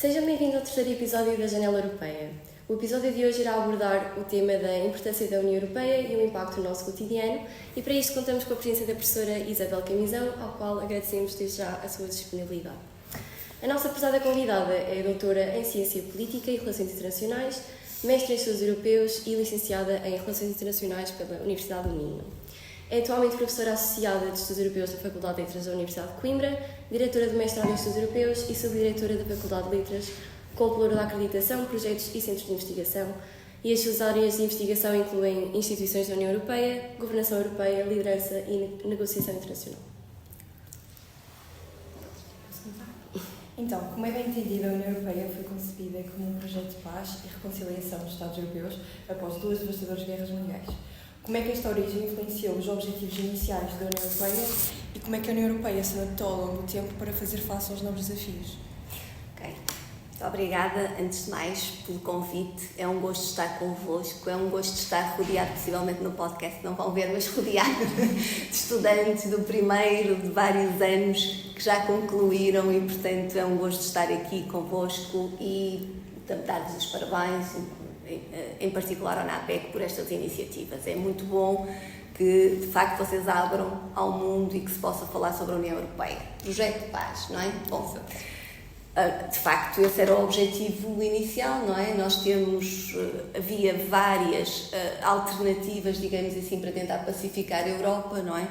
Seja bem-vindo ao terceiro episódio da Janela Europeia. O episódio de hoje irá abordar o tema da importância da União Europeia e o impacto no nosso cotidiano, e para isto contamos com a presença da professora Isabel Camisão, ao qual agradecemos desde já a sua disponibilidade. A nossa prezada convidada é doutora em Ciência Política e Relações Internacionais, mestre em Estudos Europeus e licenciada em Relações Internacionais pela Universidade do Minho. É atualmente professora associada de Estudos Europeus na Faculdade de Letras da Universidade de Coimbra, diretora de mestrado em Estudos Europeus e subdiretora da Faculdade de Letras, controladora da acreditação, projetos e centros de investigação, e as suas áreas de investigação incluem instituições da União Europeia, governação europeia, liderança e negociação internacional. Então, como é bem entendido, a União Europeia foi concebida como um projeto de paz e reconciliação dos Estados europeus após duas devastadoras guerras mundiais. Como é que esta origem influenciou os objetivos iniciais da União Europeia e como é que a União Europeia se adaptou ao longo do tempo para fazer face aos novos desafios? Ok, muito obrigada, antes de mais, pelo convite. É um gosto estar convosco, é um gosto estar rodeado, possivelmente no podcast não vão ver, mas rodeado de estudantes do primeiro, de vários anos, que já concluíram e, portanto, é um gosto estar aqui convosco e dar-vos os parabéns, em particular ao NAPEC, por estas iniciativas. É muito bom que, de facto, vocês abram ao mundo e que se possa falar sobre a União Europeia. Projeto de paz, não é? Bom, de facto, esse era o objetivo inicial, não é? Nós havia várias alternativas, digamos assim, para tentar pacificar a Europa, não é?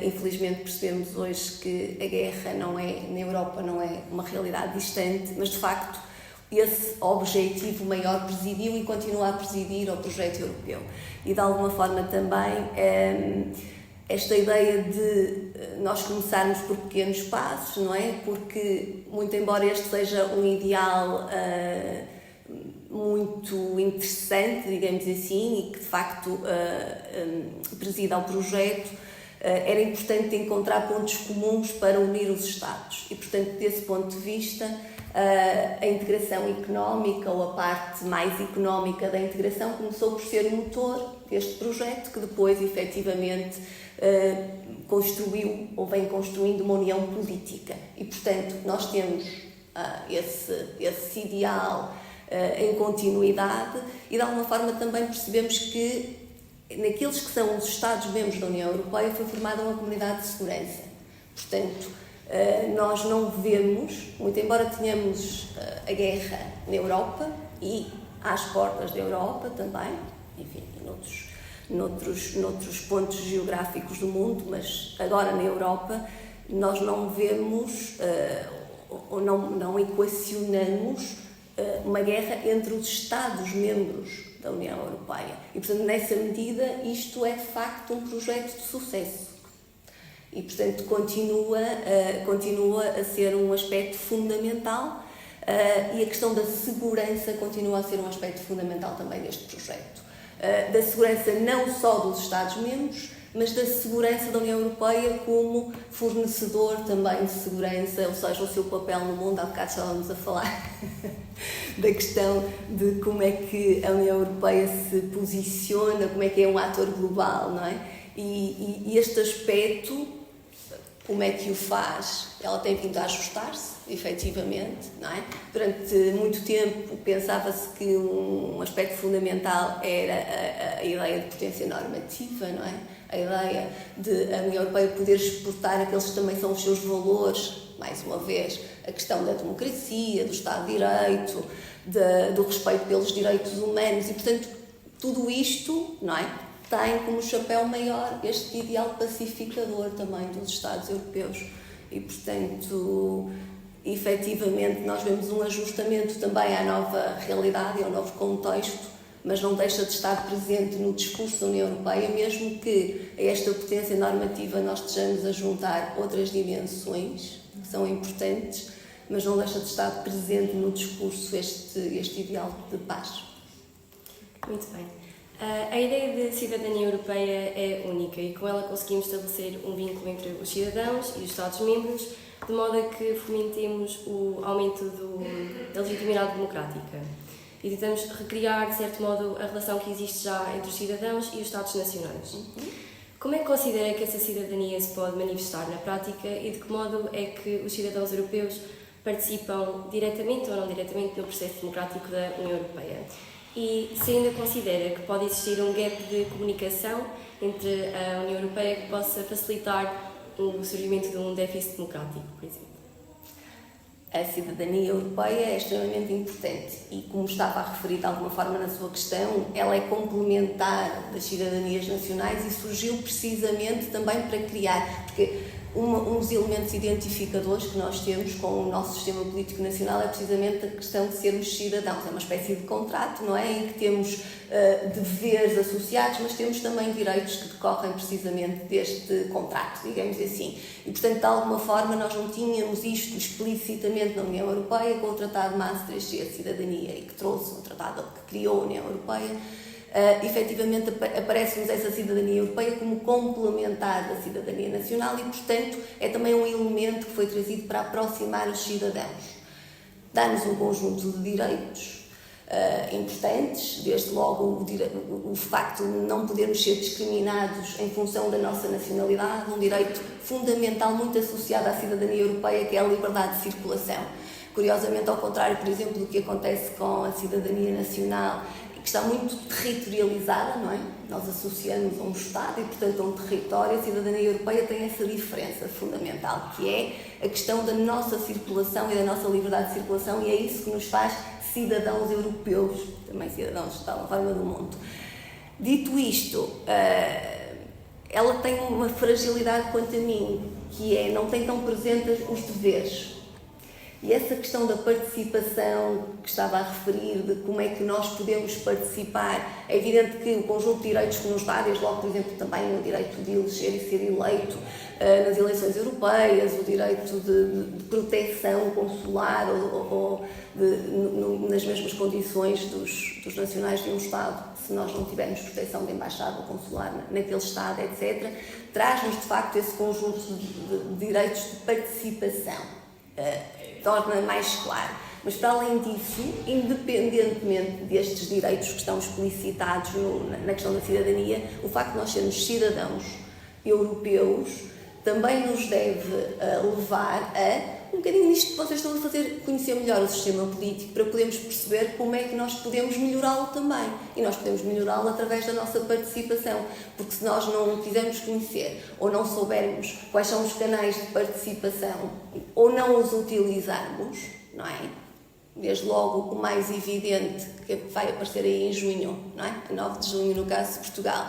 Infelizmente percebemos hoje que a guerra na Europa não é uma realidade distante, mas de facto esse objetivo maior presidiu e continua a presidir ao projeto europeu. E de alguma forma também esta ideia de nós começarmos por pequenos passos, não é? Porque, muito embora este seja um ideal muito interessante, digamos assim, e que de facto presida ao projeto, era importante encontrar pontos comuns para unir os Estados. E, portanto, desse ponto de vista, a integração económica, ou a parte mais económica da integração, começou por ser o motor deste projeto, que depois, efetivamente, construiu ou vem construindo uma união política. E, portanto, nós temos esse ideal em continuidade e, de alguma forma, também percebemos que naqueles que são os Estados-membros da União Europeia foi formada uma comunidade de segurança. Portanto, nós não vemos, muito embora tenhamos a guerra na Europa e às portas da Europa também, enfim, noutros pontos geográficos do mundo, mas agora na Europa nós não vemos ou não equacionamos uma guerra entre os Estados-membros da União Europeia. E, portanto, nessa medida, isto é de facto um projeto de sucesso. E, portanto, continua a ser um aspecto fundamental e a questão da segurança continua a ser um aspecto fundamental também deste projeto. Da segurança não só dos Estados-membros, mas da segurança da União Europeia como fornecedor também de segurança, ou seja, o seu papel no mundo. Há bocado estávamos a falar da questão de como é que a União Europeia se posiciona, como é que é um ator global, não é? E este aspecto, como é que o faz? Ela tem vindo a ajustar-se, efetivamente, não é? Durante muito tempo pensava-se que um aspecto fundamental era a ideia de potência normativa, não é? A ideia de a União Europeia poder exportar aqueles que também são os seus valores, mais uma vez, a questão da democracia, do Estado de Direito, do respeito pelos direitos humanos e, portanto, tudo isto, não é? Tem como chapéu maior este ideal pacificador também dos Estados europeus e, portanto, efetivamente nós vemos um ajustamento também à nova realidade e ao novo contexto, mas não deixa de estar presente no discurso da União Europeia, mesmo que a esta potência normativa nós estejamos a juntar outras dimensões que são importantes, mas não deixa de estar presente no discurso este ideal de paz. Muito bem. A ideia de cidadania europeia é única e com ela conseguimos estabelecer um vínculo entre os cidadãos e os Estados-membros, de modo a que fomentemos o aumento da legitimidade democrática. E tentamos recriar, de certo modo, a relação que existe já entre os cidadãos e os Estados nacionais. Como é que considera que essa cidadania se pode manifestar na prática e de que modo é que os cidadãos europeus participam diretamente ou não diretamente no processo democrático da União Europeia. E se ainda considera que pode existir um gap de comunicação entre a União Europeia que possa facilitar o surgimento de um déficit democrático, por exemplo. A cidadania europeia é extremamente importante e, como estava a referir de alguma forma na sua questão, ela é complementar das cidadanias nacionais e surgiu precisamente também para criar, porque um dos elementos identificadores que nós temos com o nosso sistema político nacional é precisamente a questão de sermos cidadãos. É uma espécie de contrato, não é? Em que temos deveres associados, mas temos também direitos que decorrem precisamente deste contrato, digamos assim. E, portanto, de alguma forma, nós não tínhamos isto explicitamente na União Europeia com o Tratado de Maastricht de Cidadania e que trouxe o tratado que criou a União Europeia. Efetivamente aparece-nos essa cidadania europeia como complementar da cidadania nacional e, portanto, é também um elemento que foi trazido para aproximar os cidadãos. Dá-nos um conjunto de direitos importantes, desde logo o facto de não podermos ser discriminados em função da nossa nacionalidade, um direito fundamental muito associado à cidadania europeia, que é a liberdade de circulação. Curiosamente, ao contrário, por exemplo, do que acontece com a cidadania nacional, que está muito territorializada, não é? Nós associamos a um Estado e, portanto, a um território. A cidadania europeia tem essa diferença fundamental, que é a questão da nossa circulação e da nossa liberdade de circulação, e é isso que nos faz cidadãos europeus, também cidadãos de alguma forma do mundo. Dito isto, ela tem uma fragilidade quanto a mim, que é, não tem tão presentes os deveres. E essa questão da participação que estava a referir, de como é que nós podemos participar, é evidente que o conjunto de direitos que nos dá, desde logo, por exemplo, também o direito de eleger e ser eleito nas eleições europeias, o direito de proteção consular ou nas mesmas condições dos nacionais de um Estado, se nós não tivermos proteção de embaixada ou consular naquele Estado, etc., traz-nos, de facto, esse conjunto de direitos de participação. Torna mais claro. Mas, para além disso, independentemente destes direitos que estão explicitados na questão da cidadania, o facto de nós sermos cidadãos europeus também nos deve levar a um bocadinho nisto que vocês estão a fazer, conhecer melhor o sistema político, para podermos perceber como é que nós podemos melhorá-lo também. E nós podemos melhorá-lo através da nossa participação, porque se nós não o quisermos conhecer, ou não soubermos quais são os canais de participação, ou não os utilizarmos, não é? Desde logo o mais evidente, que vai aparecer aí em junho, não é? A 9 de junho, no caso de Portugal,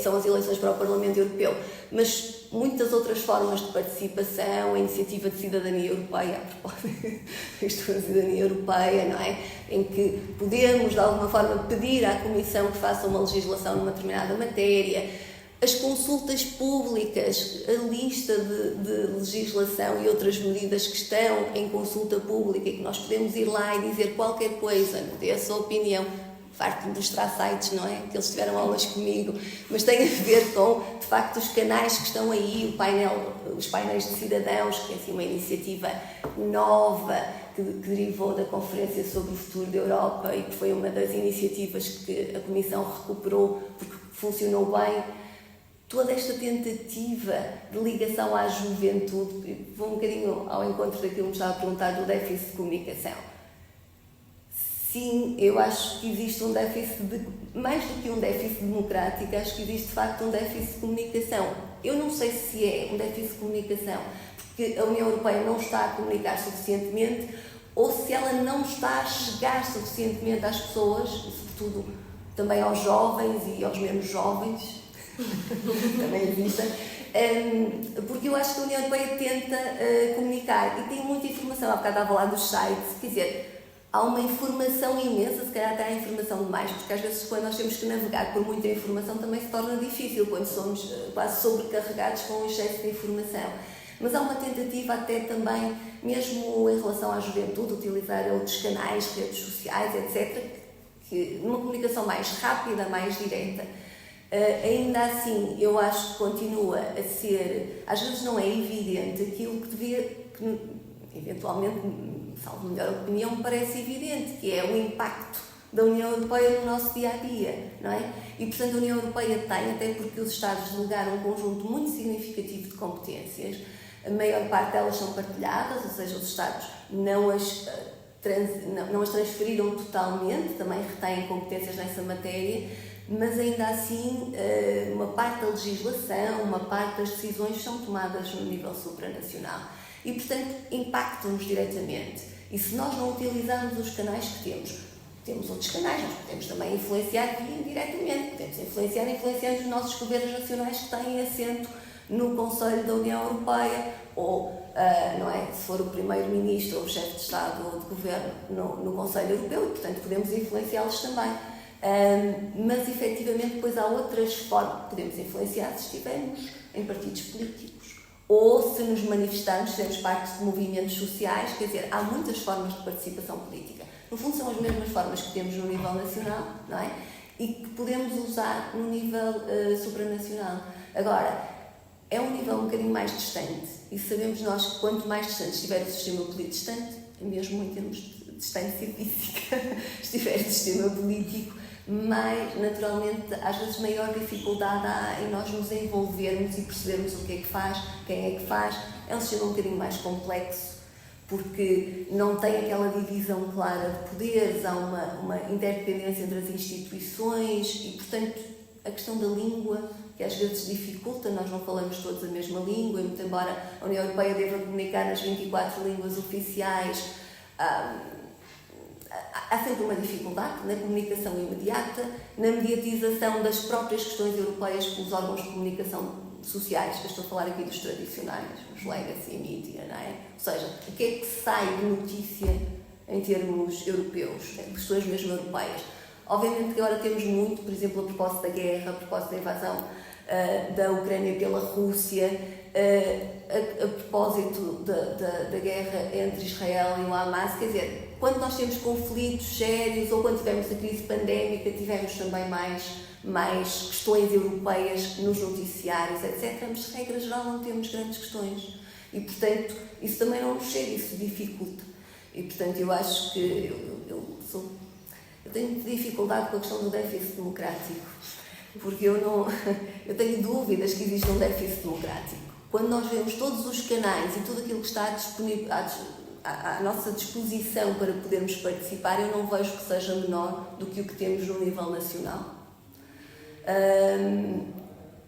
são as eleições para o Parlamento Europeu. Mas muitas outras formas de participação, a iniciativa de cidadania europeia, a propósito isto da cidadania europeia, não é? Em que podemos, de alguma forma, pedir à Comissão que faça uma legislação numa determinada matéria, as consultas públicas, a lista de legislação e outras medidas que estão em consulta pública e que nós podemos ir lá e dizer qualquer coisa, ter a sua opinião. Farto de mostrar sites, não é? Que eles tiveram aulas comigo, mas tem a ver com, de facto, os canais que estão aí, os painéis de cidadãos, que é assim uma iniciativa nova que derivou da Conferência sobre o Futuro da Europa e que foi uma das iniciativas que a Comissão recuperou porque funcionou bem. Toda esta tentativa de ligação à juventude, vou um bocadinho ao encontro daquilo que me estava a perguntar do déficit de comunicação. Sim, eu acho que existe um déficit, mais do que um déficit democrático, acho que existe de facto um déficit de comunicação. Eu não sei se é um déficit de comunicação porque a União Europeia não está a comunicar suficientemente ou se ela não está a chegar suficientemente às pessoas, sobretudo também aos jovens e aos menos jovens, também existem, porque eu acho que a União Europeia tenta comunicar e tem muita informação. Há bocado estava a falar dos sites, quer dizer, há uma informação imensa, se calhar até há informação demais, porque às vezes quando nós temos que navegar por muita informação também se torna difícil, quando somos quase sobrecarregados com um excesso de informação. Mas há uma tentativa até também, mesmo em relação à juventude, utilizar outros canais, redes sociais, etc., que numa comunicação mais rápida, mais direta. Ainda assim, eu acho que continua a ser, às vezes não é evidente aquilo que devia, que eventualmente, salvo melhor opinião, me parece evidente, que é o impacto da União Europeia no nosso dia-a-dia, não é? E, portanto, a União Europeia tem, até porque os Estados delegaram um conjunto muito significativo de competências, a maior parte delas são partilhadas, ou seja, os Estados não as transferiram totalmente, também retêm competências nessa matéria, mas ainda assim uma parte da legislação, uma parte das decisões são tomadas no nível supranacional e, portanto, impactam-nos diretamente. E se nós não utilizarmos os canais que temos outros canais, nós podemos também influenciar indiretamente, podemos influenciando os nossos governos nacionais que têm assento no Conselho da União Europeia ou, não é, se for o primeiro-ministro ou o chefe de Estado ou de Governo no Conselho Europeu e, portanto, podemos influenciá-los também. Mas, efetivamente, depois há outras formas que podemos influenciar se estivermos em partidos políticos ou se nos manifestarmos, se sermos parte de movimentos sociais, quer dizer, há muitas formas de participação política. No fundo, são as mesmas formas que temos no nível nacional, não é? E que podemos usar no nível supranacional. Agora, é um nível um bocadinho mais distante e sabemos nós que quanto mais distante estiver o sistema político distante, mesmo em termos de distância física, estiver o sistema político, mais, naturalmente, às vezes maior dificuldade há em nós nos envolvermos e percebermos o que é que faz, quem é que faz. É um sistema um bocadinho mais complexo, porque não tem aquela divisão clara de poderes, há uma interdependência entre as instituições e, portanto, a questão da língua, que às vezes dificulta, nós não falamos todos a mesma língua, e muito embora a União Europeia deva comunicar nas 24 línguas oficiais, há sempre uma dificuldade na comunicação imediata, na mediatização das próprias questões europeias pelos órgãos de comunicação sociais, que eu estou a falar aqui dos tradicionais, os legacy media, não é? Ou seja, o que é que sai de notícia em termos europeus, questões mesmo europeias. Obviamente que agora temos muito, por exemplo, a propósito da guerra, a propósito da invasão da Ucrânia pela Rússia, a propósito da guerra entre Israel e o Hamas, quer dizer, quando nós temos conflitos sérios ou quando tivemos a crise pandémica, tivemos também mais questões europeias nos noticiários, etc. Mas, de regra geral, não temos grandes questões. E, portanto, isso também não nos chega, isso dificulta. E, portanto, eu acho que eu tenho dificuldade com a questão do déficit democrático, porque eu tenho dúvidas que existe um déficit democrático. Quando nós vemos todos os canais e tudo aquilo que está disponível à nossa disposição para podermos participar, eu não vejo que seja menor do que o que temos no nível nacional.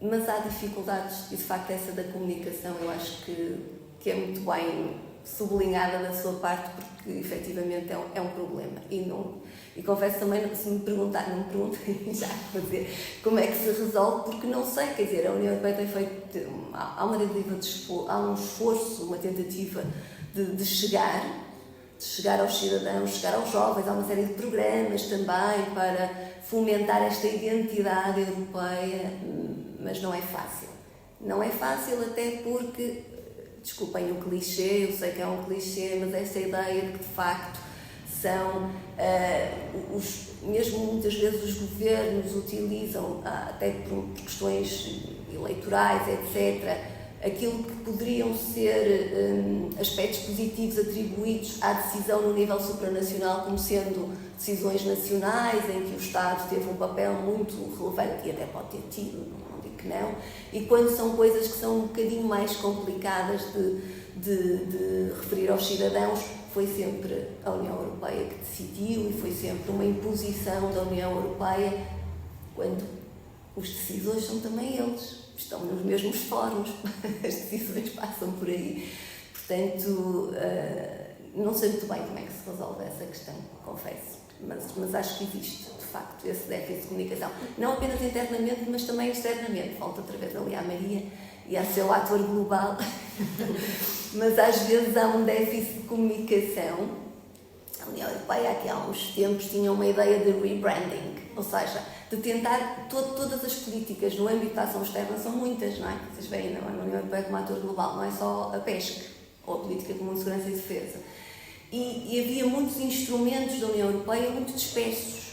Mas há dificuldades, e de facto essa da comunicação eu acho que é muito bem sublinhada da sua parte, porque efetivamente é um problema. E confesso também, se me perguntar, não me perguntem já vou dizer como é que se resolve, porque não sei, quer dizer, a União Europeia tem feito, há uma tentativa há um esforço, uma tentativa de chegar aos cidadãos, chegar aos jovens, há uma série de programas também para fomentar esta identidade europeia, mas não é fácil. Não é fácil até porque, desculpem o clichê, eu sei que é um clichê, mas essa ideia de que de facto são, mesmo muitas vezes os governos utilizam, até por questões eleitorais, etc., aquilo que poderiam ser aspectos positivos atribuídos à decisão no nível supranacional como sendo decisões nacionais, em que o Estado teve um papel muito relevante e até pode ter tido, não digo que não, e quando são coisas que são um bocadinho mais complicadas de referir aos cidadãos, foi sempre a União Europeia que decidiu e foi sempre uma imposição da União Europeia, quando os decisores são também eles, estão nos mesmos fóruns, as decisões passam por aí. Portanto, não sei muito bem como é que se resolve essa questão, confesso, mas acho que existe, de facto, esse déficit de comunicação, não apenas internamente, mas também externamente. Volto outra vez ali à Maria e ao seu ator global, mas às vezes há um déficit de comunicação. A União Europeia, aqui há uns tempos, tinha uma ideia de rebranding, ou seja, de tentar, todas as políticas no âmbito da ação externa são muitas, não é? Vocês veem na União Europeia como ator global, não é só a pesca, ou a política comum de segurança e defesa. E havia muitos instrumentos da União Europeia muito dispersos,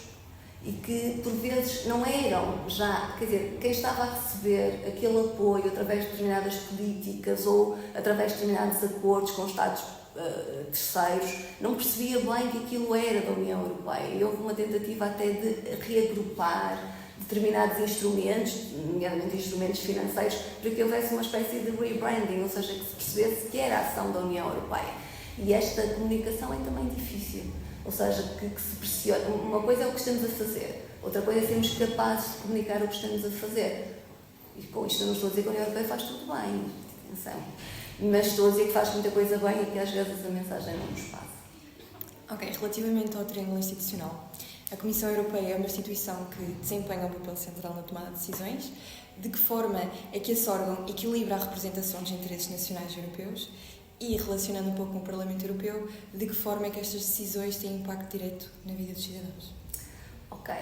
e que por vezes não eram já, quer dizer, quem estava a receber aquele apoio através de determinadas políticas ou através de determinados acordos com Estados terceiros, não percebia bem que aquilo era da União Europeia, e houve uma tentativa até de reagrupar, de determinados instrumentos, nomeadamente instrumentos financeiros, para que houvesse uma espécie de rebranding, ou seja, que se percebesse que era a ação da União Europeia. E esta comunicação é também difícil, ou seja, que se pressione. Uma coisa é o que estamos a fazer, outra coisa é sermos capazes de comunicar o que estamos a fazer. E com isto eu não estou a dizer que a União Europeia faz tudo bem, atenção, mas estou a dizer que faz muita coisa bem e que às vezes a mensagem não nos passa. Ok, relativamente ao triângulo institucional, a Comissão Europeia é uma instituição que desempenha um papel central na tomada de decisões. De que forma é que esse órgão equilibra a representação dos interesses nacionais europeus? E, relacionando um pouco com o Parlamento Europeu, de que forma é que estas decisões têm impacto direto na vida dos cidadãos? Ok,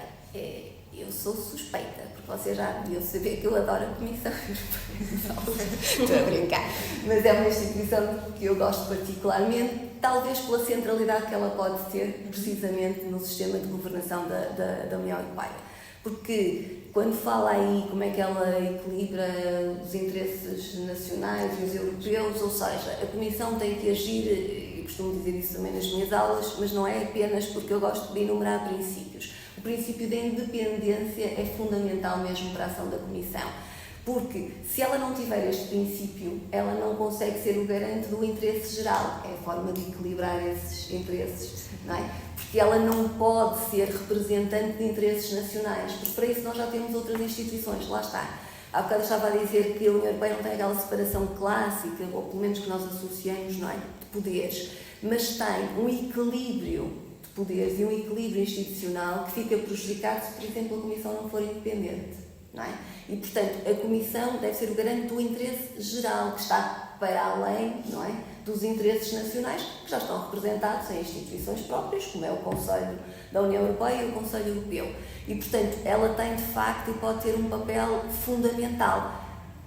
eu sou suspeita, porque vocês já deviam saber que eu adoro a Comissão Europeia. Estou a brincar. Mas é uma instituição que eu gosto particularmente, talvez pela centralidade que ela pode ter, precisamente no sistema de governação da União Europeia. Porque quando fala aí como é que ela equilibra os interesses nacionais e os europeus, ou seja, a Comissão tem que agir, e costumo dizer isso também nas minhas aulas, mas não é apenas porque eu gosto de enumerar princípios. O princípio da independência é fundamental mesmo para a ação da Comissão, porque se ela não tiver este princípio, ela não consegue ser o garante do interesse geral, é a forma de equilibrar esses interesses, não é? Porque ela não pode ser representante de interesses nacionais, porque para isso nós já temos outras instituições, lá está. Há bocado eu estava a dizer que a União Europeia não tem aquela separação clássica, ou pelo menos que nós associamos, não é? De poderes, mas tem um equilíbrio de poderes e um equilíbrio institucional que fica prejudicado se, por exemplo, a Comissão não for independente, não é? E, portanto, a Comissão deve ser o garante do interesse geral, que está para além, não é, dos interesses nacionais, que já estão representados em instituições próprias, como é o Conselho da União Europeia e o Conselho Europeu. E, portanto, ela tem, de facto, e pode ter um papel fundamental.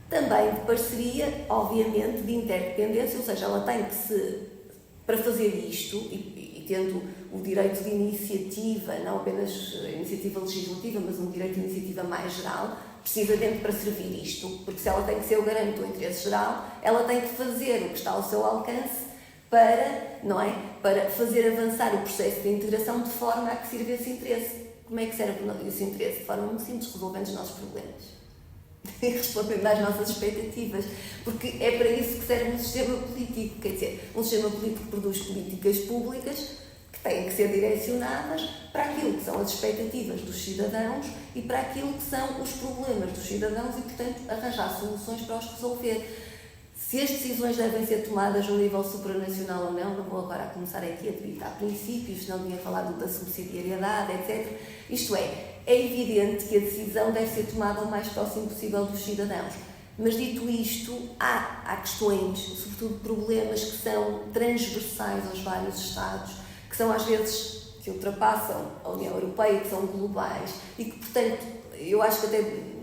Também de parceria, obviamente, de interdependência, ou seja, ela tem que se, para fazer isto, e tendo o direito de iniciativa, não apenas a iniciativa legislativa, mas um direito de iniciativa mais geral, precisamente para servir isto, porque se ela tem que ser o garante do interesse geral, ela tem que fazer o que está ao seu alcance para, não é, para fazer avançar o processo de integração de forma a que sirva esse interesse. Como é que serve esse interesse? De forma muito simples, resolvendo os nossos problemas e respondendo às nossas expectativas, porque é para isso que serve um sistema político, quer dizer, um sistema político que produz políticas públicas que têm que ser direcionadas para aquilo que são as expectativas dos cidadãos e para aquilo que são os problemas dos cidadãos e, portanto, arranjar soluções para os resolver. Se as decisões devem ser tomadas no nível supranacional ou não vou agora começar aqui a debitar princípios, senão tinha falado da subsidiariedade, etc. Isto é evidente que a decisão deve ser tomada o mais próximo possível dos cidadãos. Mas, dito isto, há questões, sobretudo problemas que são transversais aos vários Estados, que são às vezes que ultrapassam a União Europeia, que são globais e que, portanto, eu acho que até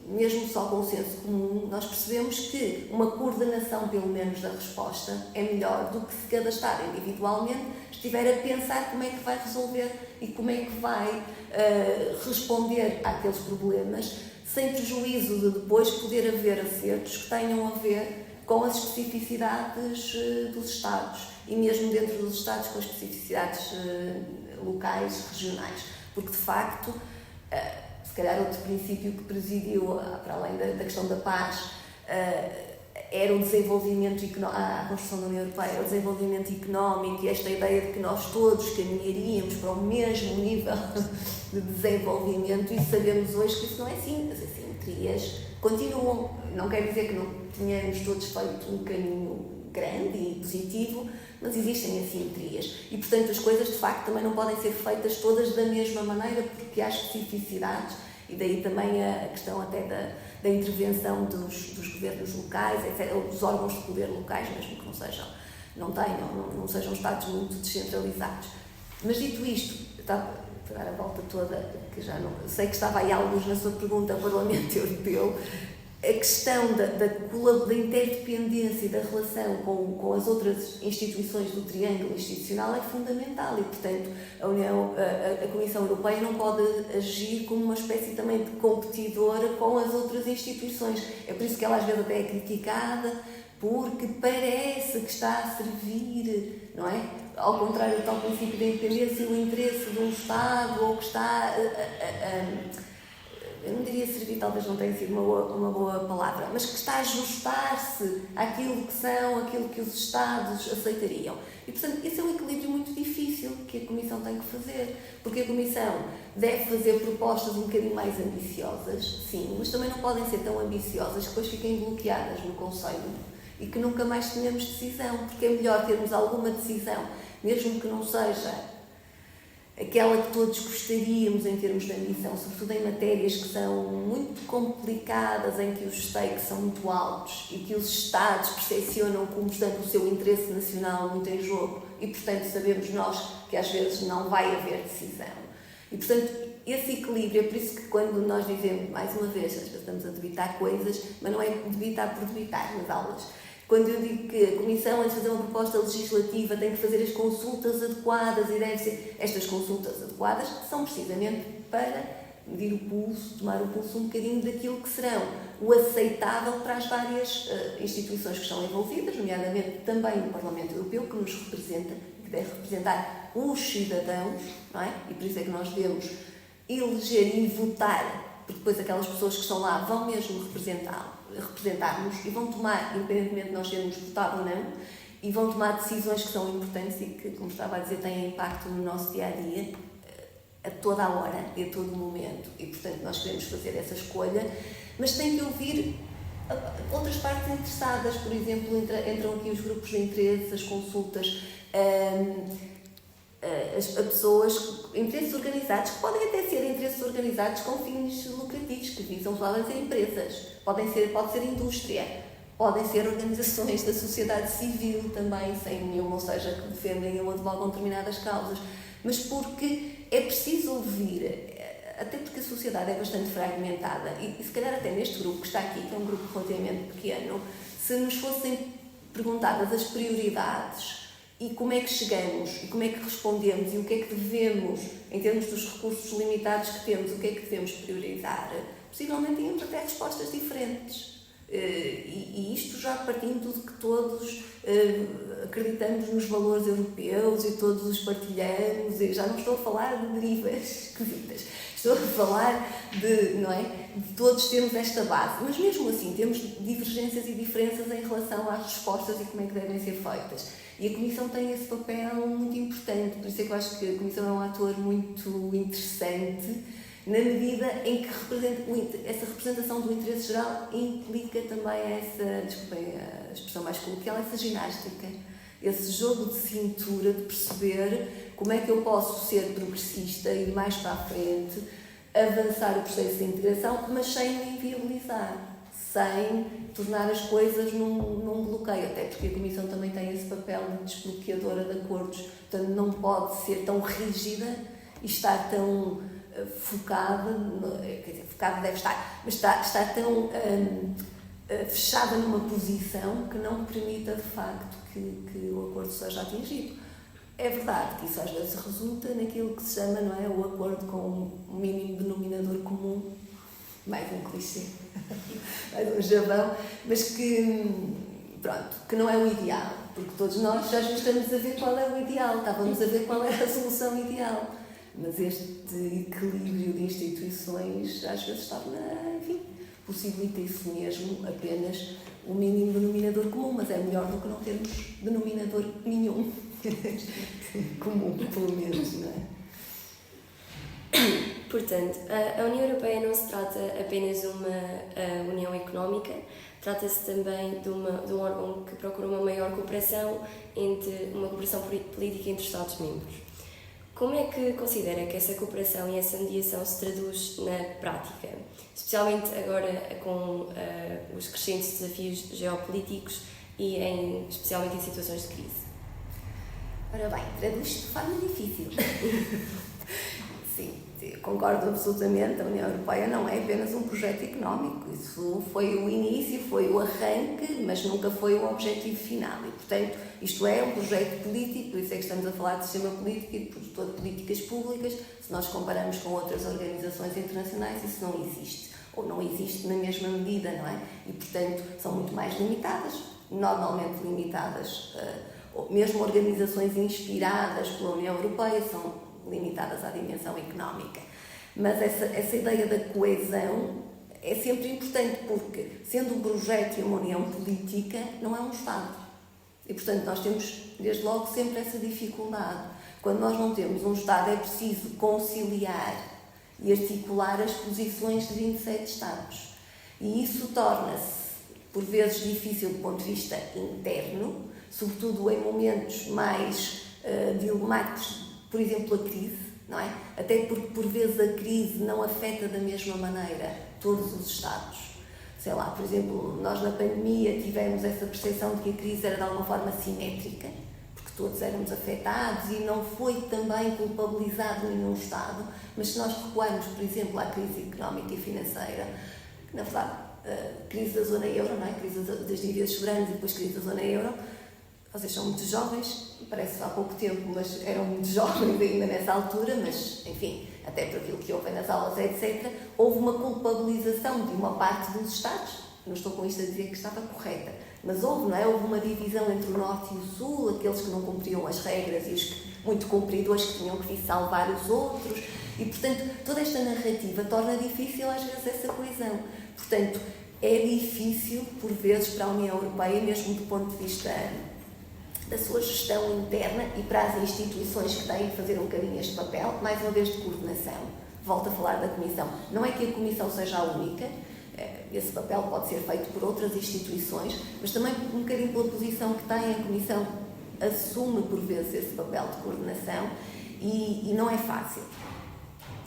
mesmo só com o senso comum, nós percebemos que uma coordenação, pelo menos, da resposta é melhor do que se cada Estado individualmente estiver a pensar como é que vai resolver e como é que vai responder àqueles problemas, sem prejuízo de depois poder haver acertos que tenham a ver com as especificidades dos Estados e mesmo dentro dos Estados com as especificidades locais, regionais, porque de facto se calhar outro princípio que presidiu, para além da questão da paz, era o desenvolvimento a construção da União Europeia, era o desenvolvimento económico e esta ideia de que nós todos caminharíamos para o mesmo nível de desenvolvimento, e sabemos hoje que isso não é assim. As assimetrias continuam, não quer dizer que não tenhamos todos feito um caminho grande e positivo, mas existem assimetrias e, portanto, as coisas de facto também não podem ser feitas todas da mesma maneira, porque há especificidades, e daí também a questão até da intervenção dos governos locais, etc., ou dos órgãos de poder locais, mesmo que não sejam Estados muito descentralizados. Mas, dito isto, estava a dar a volta toda, que já não sei que estava aí alguns na sua pergunta ao Parlamento Europeu. A questão da interdependência e da relação com as outras instituições do triângulo institucional é fundamental e, portanto, a Comissão Europeia não pode agir como uma espécie também de competidora com as outras instituições. É por isso que ela às vezes até é criticada, porque parece que está a servir, não é? Ao contrário do tal princípio da independência, o interesse de um Estado, ou que está eu não diria servir, talvez não tenha sido uma boa palavra, mas que está a ajustar-se àquilo que são, àquilo que os Estados aceitariam. E, portanto, esse é um equilíbrio muito difícil que a Comissão tem que fazer, porque a Comissão deve fazer propostas um bocadinho mais ambiciosas, sim, mas também não podem ser tão ambiciosas que depois fiquem bloqueadas no Conselho e que nunca mais tenhamos decisão, porque é melhor termos alguma decisão, mesmo que não seja aquela que todos gostaríamos em termos de ambição, sobretudo em matérias que são muito complicadas, em que os stakes são muito altos e que os Estados percepcionam como estando o seu interesse nacional muito em jogo e, portanto, sabemos nós que às vezes não vai haver decisão. E, portanto, esse equilíbrio, é por isso que quando nós dizemos, mais uma vez, às vezes estamos a debitar coisas, mas não é debitar por debitar nas aulas. Quando eu digo que a Comissão, antes de fazer uma proposta legislativa, tem que fazer as consultas adequadas e deve ser... Estas consultas adequadas são precisamente para medir o pulso, tomar o pulso um bocadinho daquilo que serão o aceitável para as várias instituições que estão envolvidas, nomeadamente também o Parlamento Europeu, que nos representa, que deve representar os cidadãos, não é? E por isso é que nós devemos eleger e votar, porque depois aquelas pessoas que estão lá vão mesmo representar-nos e vão tomar, independentemente de nós termos votado ou não, e vão tomar decisões que são importantes e que, como estava a dizer, têm impacto no nosso dia-a-dia, a toda a hora e a todo momento. E, portanto, nós queremos fazer essa escolha, mas tem que ouvir outras partes interessadas. Por exemplo, entram aqui os grupos de interesse, as consultas, as pessoas, interesses organizados, que podem até ser interesses organizados com fins lucrativos, que visam ser empresas, pode ser indústria, podem ser organizações da sociedade civil também, sem nenhuma, ou seja, que defendem ou advogam determinadas causas, mas porque é preciso ouvir, até porque a sociedade é bastante fragmentada, e se calhar até neste grupo que está aqui, que é um grupo relativamente pequeno, se nos fossem perguntadas as prioridades e como é que chegamos, e como é que respondemos, e o que é que devemos, em termos dos recursos limitados que temos, o que é que devemos priorizar, possivelmente tínhamos até respostas diferentes. E isto já partindo de que todos acreditamos nos valores europeus e todos os partilhamos, e já não estou a falar de derivas esquisitas, estou a falar não é? De todos termos esta base, mas mesmo assim temos divergências e diferenças em relação às respostas e como é que devem ser feitas. E a Comissão tem esse papel muito importante, por isso é que eu acho que a Comissão é um ator muito interessante, na medida em que essa representação do interesse geral implica também essa, desculpem a expressão mais coloquial, essa ginástica, esse jogo de cintura, de perceber como é que eu posso ser progressista, ir mais para a frente, avançar o processo de integração, mas sem me inviabilizar, sem tornar as coisas num bloqueio, até porque a Comissão também tem esse papel de desbloqueadora de acordos, portanto não pode ser tão rígida e estar tão focada, quer dizer, focada deve estar, mas está tão fechada numa posição que não permita de facto que o acordo seja atingido. É verdade que isso às vezes resulta naquilo que se chama, não é, o acordo com um mínimo denominador comum, mais um clichê, mais um javão, mas que, pronto, que não é o ideal, porque todos nós já estamos a ver qual é o ideal, estávamos a ver qual é a solução ideal, mas este equilíbrio de instituições às vezes torna, enfim, possibilita isso mesmo, apenas o mínimo denominador comum, mas é melhor do que não termos denominador nenhum comum, pelo menos, não é? Portanto, a União Europeia não se trata apenas de uma união económica, trata-se também de um órgão que procura uma maior cooperação uma cooperação política entre Estados-membros. Como é que considera que essa cooperação e essa mediação se traduz na prática, especialmente agora com os crescentes desafios geopolíticos e especialmente em situações de crise? Ora bem, traduz-se de forma difícil. Sim, concordo absolutamente, a União Europeia não é apenas um projeto económico, isso foi o início, foi o arranque, mas nunca foi o objetivo final e, portanto, isto é um projeto político, por isso é que estamos a falar de sistema político e de produtor de políticas públicas. Se nós comparamos com outras organizações internacionais, isso não existe, ou não existe na mesma medida, não é? E, portanto, são muito mais limitadas, normalmente limitadas, mesmo organizações inspiradas pela União Europeia são limitadas à dimensão económica. Mas essa ideia da coesão é sempre importante, porque, sendo um projeto e uma união política, não é um Estado. E, portanto, nós temos, desde logo, sempre essa dificuldade. Quando nós não temos um Estado, é preciso conciliar e articular as posições de 27 Estados. E isso torna-se, por vezes, difícil do ponto de vista interno, sobretudo em momentos mais dilemáticos, por exemplo, a crise, não é? Até porque, por vezes, a crise não afeta da mesma maneira todos os Estados. Sei lá, por exemplo, nós na pandemia tivemos essa percepção de que a crise era de alguma forma simétrica, porque todos éramos afetados e não foi também culpabilizado nenhum Estado, mas se nós recuarmos, por exemplo, à crise económica e financeira, que, na verdade, crise da zona euro, não é? Crise das dívidas soberanas e depois crise da zona euro. Vocês são muito jovens, parece há pouco tempo, mas eram muito jovens ainda nessa altura, mas, enfim, até por aquilo que houve nas aulas, etc., houve uma culpabilização de uma parte dos Estados. Não estou com isto a dizer que estava correta, mas houve, não é? Houve uma divisão entre o Norte e o Sul, aqueles que não cumpriam as regras e os que, muito cumpridores, que tinham que vir salvar os outros. E, portanto, toda esta narrativa torna difícil, às vezes, essa coesão. Portanto, é difícil, por vezes, para a União Europeia, mesmo do ponto de vista da sua gestão interna e para as instituições que têm que fazer um bocadinho este papel, mais uma vez de coordenação. Volto a falar da Comissão. Não é que a Comissão seja a única, esse papel pode ser feito por outras instituições, mas também um bocadinho pela posição que tem, a Comissão assume por vezes esse papel de coordenação e não é fácil.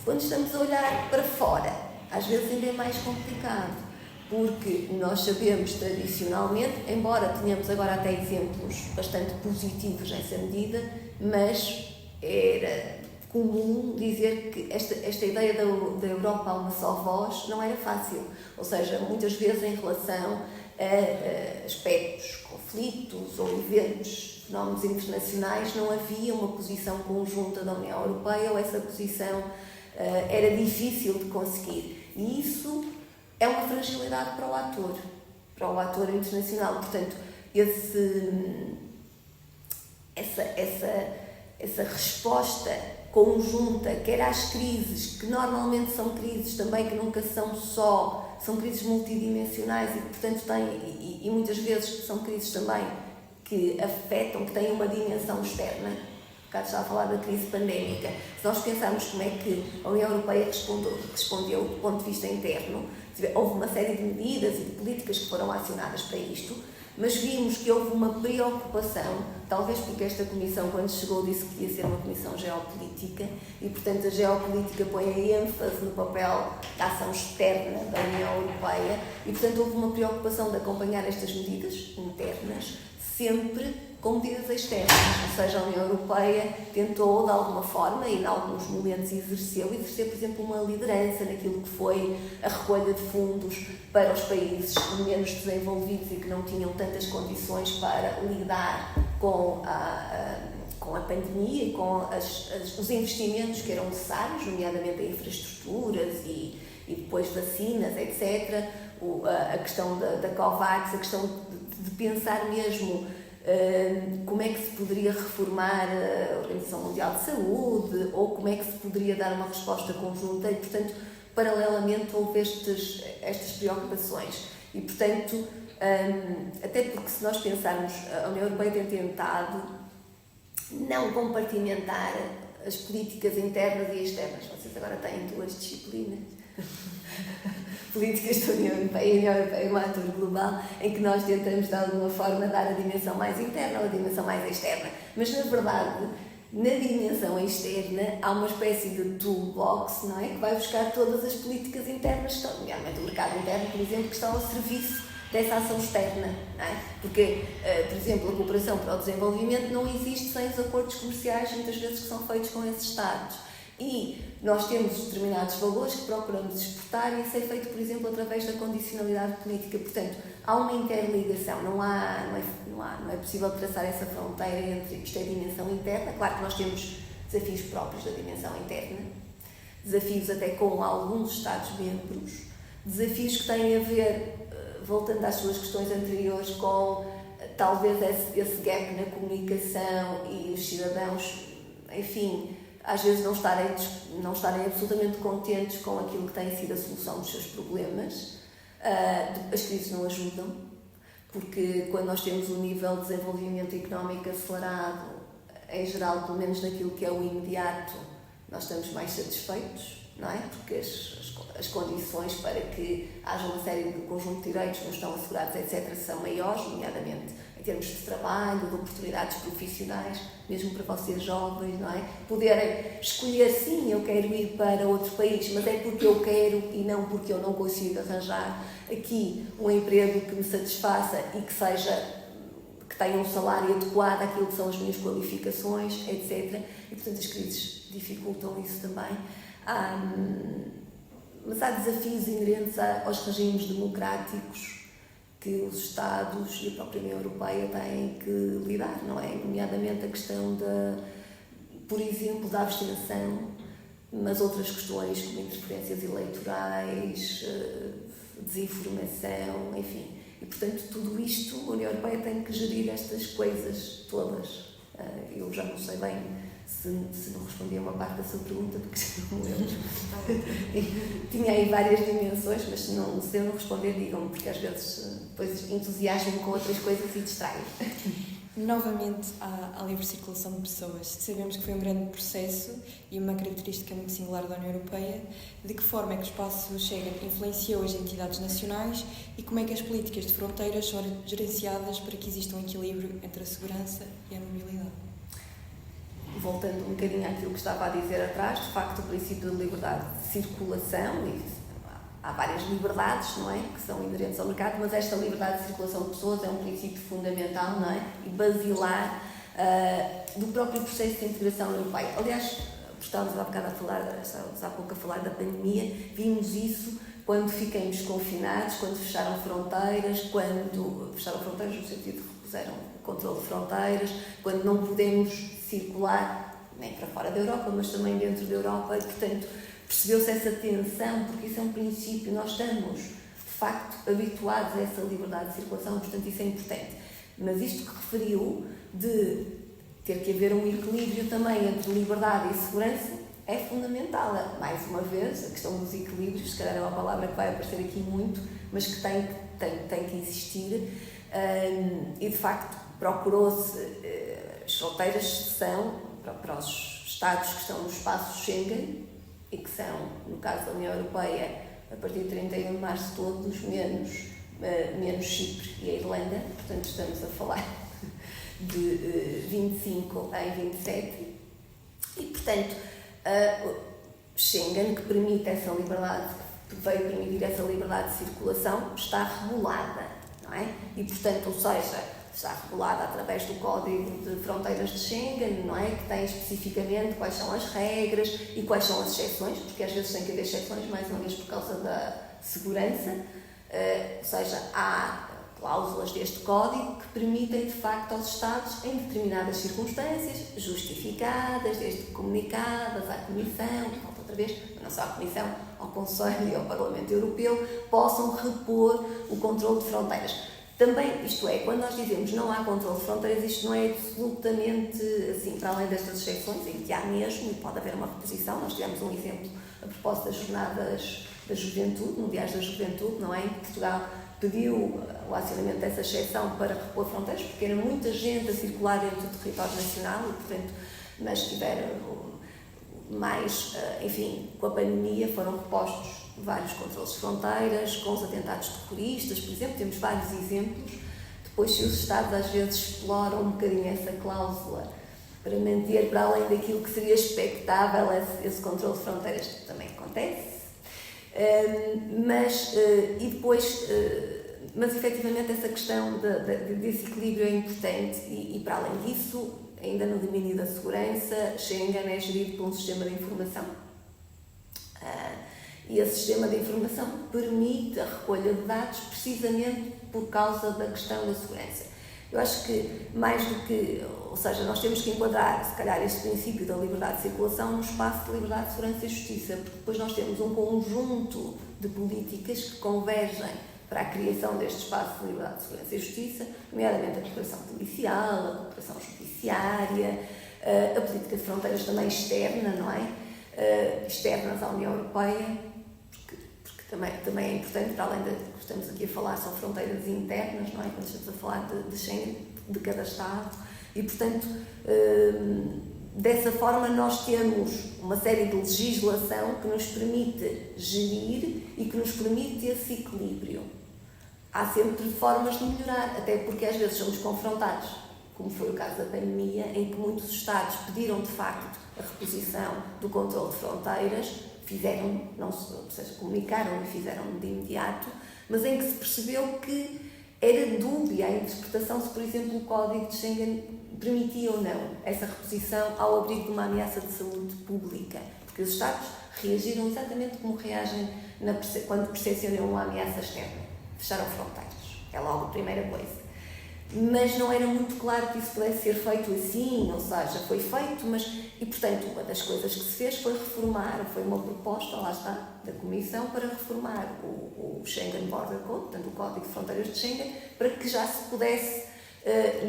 Quando estamos a olhar para fora, às vezes ainda é mais complicado. Porque nós sabemos tradicionalmente, embora tenhamos agora até exemplos bastante positivos nessa medida, mas era comum dizer que esta ideia da Europa a uma só voz não era fácil. Ou seja, muitas vezes em relação a aspectos, conflitos ou eventos, fenómenos internacionais, não havia uma posição conjunta da União Europeia ou essa posição era difícil de conseguir. E isso é uma fragilidade para o ator internacional. Portanto, essa resposta conjunta, quer às crises, que normalmente são crises também que nunca são só, são crises multidimensionais e que, portanto, têm, e muitas vezes são crises também que afetam, que têm uma dimensão externa. Cá estava a falar da crise pandémica. Se nós pensarmos como é que a União Europeia respondeu do ponto de vista interno, houve uma série de medidas e de políticas que foram acionadas para isto, mas vimos que houve uma preocupação, talvez porque esta Comissão, quando chegou, disse que ia ser uma Comissão geopolítica e, portanto, a geopolítica põe a ênfase no papel da ação externa da União Europeia e, portanto, houve uma preocupação de acompanhar estas medidas internas, sempre com medidas externas, ou seja, a União Europeia tentou, de alguma forma, e em alguns momentos exercer, por exemplo, uma liderança naquilo que foi a recolha de fundos para os países menos desenvolvidos e que não tinham tantas condições para lidar com a pandemia e com os investimentos que eram necessários, nomeadamente em infraestruturas e depois vacinas, etc. A questão da COVAX, a questão de pensar mesmo como é que se poderia reformar a Organização Mundial de Saúde ou como é que se poderia dar uma resposta conjunta e, portanto, paralelamente houve estas preocupações e, portanto, até porque se nós pensarmos, a União Europeia tem tentado não compartimentar as políticas internas e externas. Vocês agora têm duas disciplinas. Políticas da União Europeia e a União Europeia é um ator global em que nós tentamos de alguma forma dar a dimensão mais interna ou a dimensão mais externa, mas na verdade na dimensão externa há uma espécie de toolbox, não é? Que vai buscar todas as políticas internas que estão, nomeadamente o mercado interno, por exemplo, que estão ao serviço dessa ação externa, não é? Porque, por exemplo, a cooperação para o desenvolvimento não existe sem os acordos comerciais muitas vezes que são feitos com esses Estados. E nós temos determinados valores que procuramos exportar e isso é feito, por exemplo, através da condicionalidade política. Portanto, há uma interligação, não é possível traçar essa fronteira entre isto é a dimensão interna. Claro que nós temos desafios próprios da dimensão interna, desafios até com alguns Estados-membros, desafios que têm a ver, voltando às suas questões anteriores, com talvez esse gap na comunicação e os cidadãos, enfim, às vezes não estarem absolutamente contentes com aquilo que tem sido a solução dos seus problemas. As crises não ajudam, porque quando nós temos um nível de desenvolvimento económico acelerado, em geral, pelo menos naquilo que é o imediato, nós estamos mais satisfeitos, não é? Porque as condições para que haja uma série de conjunto de direitos que não estão assegurados, etc., são maiores, nomeadamente em termos de trabalho, de oportunidades profissionais, mesmo para vocês jovens, não é? Poderem escolher, sim, eu quero ir para outro país, mas é porque eu quero e não porque eu não consigo arranjar aqui um emprego que me satisfaça e que tenha um salário adequado àquilo que são as minhas qualificações, etc. E, portanto, as crises dificultam isso também. Mas há desafios inerentes aos regimes democráticos que os Estados e a própria União Europeia têm que lidar, não é? Nomeadamente a questão, por exemplo, da abstenção, mas outras questões como interferências eleitorais, desinformação, enfim. E, portanto, tudo isto, a União Europeia tem que gerir estas coisas todas. Eu já não sei bem se não respondi a uma parte da sua pergunta, porque não lembro. Tinha aí várias dimensões, mas se eu não responder, digam-me, porque às vezes depois entusiasmo-me com outras coisas e distraio. Novamente, à livre circulação de pessoas. Sabemos que foi um grande processo e uma característica muito singular da União Europeia. De que forma é que o espaço Schengen influenciou as entidades nacionais e como é que as políticas de fronteiras são gerenciadas para que exista um equilíbrio entre a segurança e a mobilidade? Voltando um bocadinho àquilo que estava a dizer atrás, de facto, o princípio de liberdade de circulação, e há várias liberdades, não é, que são inerentes ao mercado, mas esta liberdade de circulação de pessoas é um princípio fundamental, não é, e basilar do próprio processo de integração europeia. Aliás, estávamos há pouco a falar da pandemia, vimos isso quando ficamos confinados, quando fecharam fronteiras no sentido de repuseram o controle de fronteiras, quando não podemos circular nem para fora da Europa, mas também dentro da Europa, e, portanto, percebeu-se essa tensão, porque isso é um princípio, nós estamos, de facto, habituados a essa liberdade de circulação, portanto, isso é importante. Mas isto que referiu, de ter que haver um equilíbrio também entre liberdade e segurança, é fundamental. Mais uma vez, a questão dos equilíbrios, se calhar é uma palavra que vai aparecer aqui muito, mas que tem que existir, e, de facto, procurou-se, as fronteiras são, para os Estados que estão no espaço Schengen, e que são, no caso da União Europeia, a partir de 31 de março todos, menos Chipre e a Irlanda, portanto estamos a falar de 25 em 27, e portanto Schengen, que permite essa liberdade, que veio permitir essa liberdade de circulação, está regulada, não é? E portanto, ou seja, está regulada através do Código de Fronteiras de Schengen, não é? Que tem especificamente quais são as regras e quais são as exceções, porque às vezes tem que haver exceções, mais uma vez por causa da segurança, ou seja, há cláusulas deste Código que permitem, de facto, aos Estados, em determinadas circunstâncias, justificadas, desde que comunicadas à Comissão, outra vez, não só à Comissão, ao Conselho e ao Parlamento Europeu, possam repor o controle de fronteiras. Também, isto é, quando nós dizemos não há controle de fronteiras, isto não é absolutamente assim, para além destas exceções, em que há mesmo, e pode haver uma reposição. Nós tivemos um exemplo a propósito das jornadas da juventude, mundiais da juventude, não é? Em que Portugal pediu o acionamento dessa exceção para repor fronteiras, porque era muita gente a circular dentro do território nacional e, portanto, mas tiveram mais, enfim, com a pandemia foram repostos vários controles de fronteiras, com os atentados terroristas, por exemplo, temos vários exemplos. Depois, se os Estados às vezes exploram um bocadinho essa cláusula para manter para além daquilo que seria expectável esse controle de fronteiras, também acontece. Mas efetivamente essa questão desse equilíbrio é importante e para além disso, ainda no domínio da segurança, Schengen é gerido por um sistema de informação. E esse sistema de informação permite a recolha de dados precisamente por causa da questão da segurança. Eu acho que, mais do que, ou seja, nós temos que enquadrar, se calhar, este princípio da liberdade de circulação no espaço de liberdade, segurança e justiça, porque depois nós temos um conjunto de políticas que convergem para a criação deste espaço de liberdade, segurança e justiça, nomeadamente a cooperação policial, a cooperação judiciária, a política de fronteiras também externa, não é? Externas à União Europeia, porque também é importante, para além de que estamos aqui a falar, são fronteiras internas, não é? Quando estamos a falar de Schengen, de cada Estado, e portanto, dessa forma nós temos uma série de legislação que nos permite gerir e que nos permite esse equilíbrio. Há sempre formas de melhorar, até porque às vezes somos confrontados, como foi o caso da pandemia, em que muitos Estados pediram de facto a reposição do controle de fronteiras, fizeram, ou seja, comunicaram e fizeram de imediato, mas em que se percebeu que era dúbia a interpretação se, por exemplo, o Código de Schengen permitia ou não essa reposição ao abrigo de uma ameaça de saúde pública, porque os Estados reagiram exatamente como reagem quando percepcionam uma ameaça externa. Fecharam fronteiras. É logo a primeira coisa. Mas não era muito claro que isso pudesse ser feito assim, ou seja, foi feito, e portanto uma das coisas que se fez foi reformar, foi uma proposta, lá está, da Comissão para reformar o Schengen Border Code, portanto o Código de Fronteiras de Schengen, para que já se pudesse,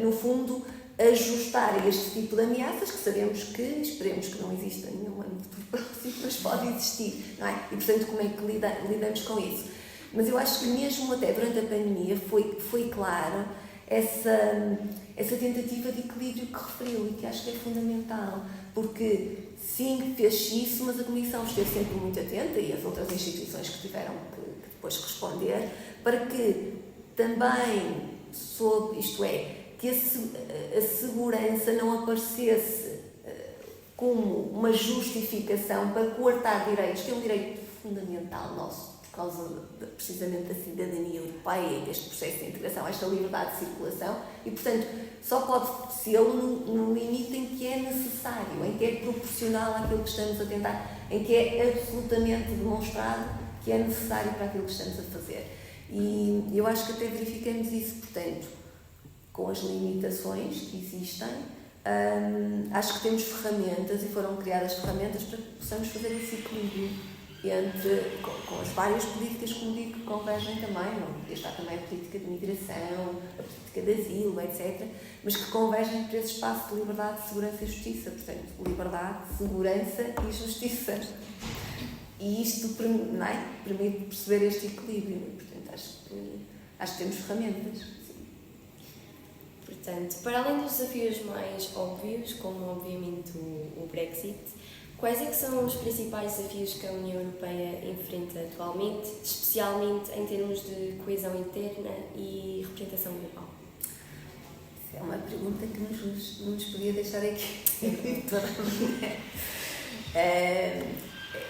no fundo, ajustar a este tipo de ameaças, que sabemos que, esperemos que não exista nenhuma no futuro próximo, mas pode existir, não é? E portanto como é que lidamos com isso? Mas eu acho que mesmo até durante a pandemia foi claro essa tentativa de equilíbrio que referiu e que acho que é fundamental, porque sim, fez-se isso, mas a Comissão esteve sempre muito atenta e as outras instituições que tiveram que depois responder, para que também que a segurança não aparecesse como uma justificação para coartar direitos, que é um direito fundamental nosso, por causa precisamente da cidadania europeia, deste processo de integração, esta liberdade de circulação, e portanto só pode ser no limite em que é necessário, em que é proporcional àquilo que estamos a tentar, em que é absolutamente demonstrado que é necessário para aquilo que estamos a fazer. E eu acho que até verificamos isso, portanto, com as limitações que existem, acho que temos ferramentas e foram criadas ferramentas para que possamos fazer esse equilíbrio com as várias políticas, como digo, que convergem também, não podia estar também a política de migração, a política de asilo, etc., mas que convergem para esse espaço de liberdade, segurança e justiça. Portanto, liberdade, segurança e justiça. E isto permite perceber este equilíbrio. Portanto, acho que temos ferramentas. Sim. Portanto, para além dos desafios mais óbvios, como obviamente o Brexit, quais é que são os principais desafios que a União Europeia enfrenta atualmente, especialmente em termos de coesão interna e representação global? Isso é uma pergunta que não nos podia deixar aqui toda a manhã.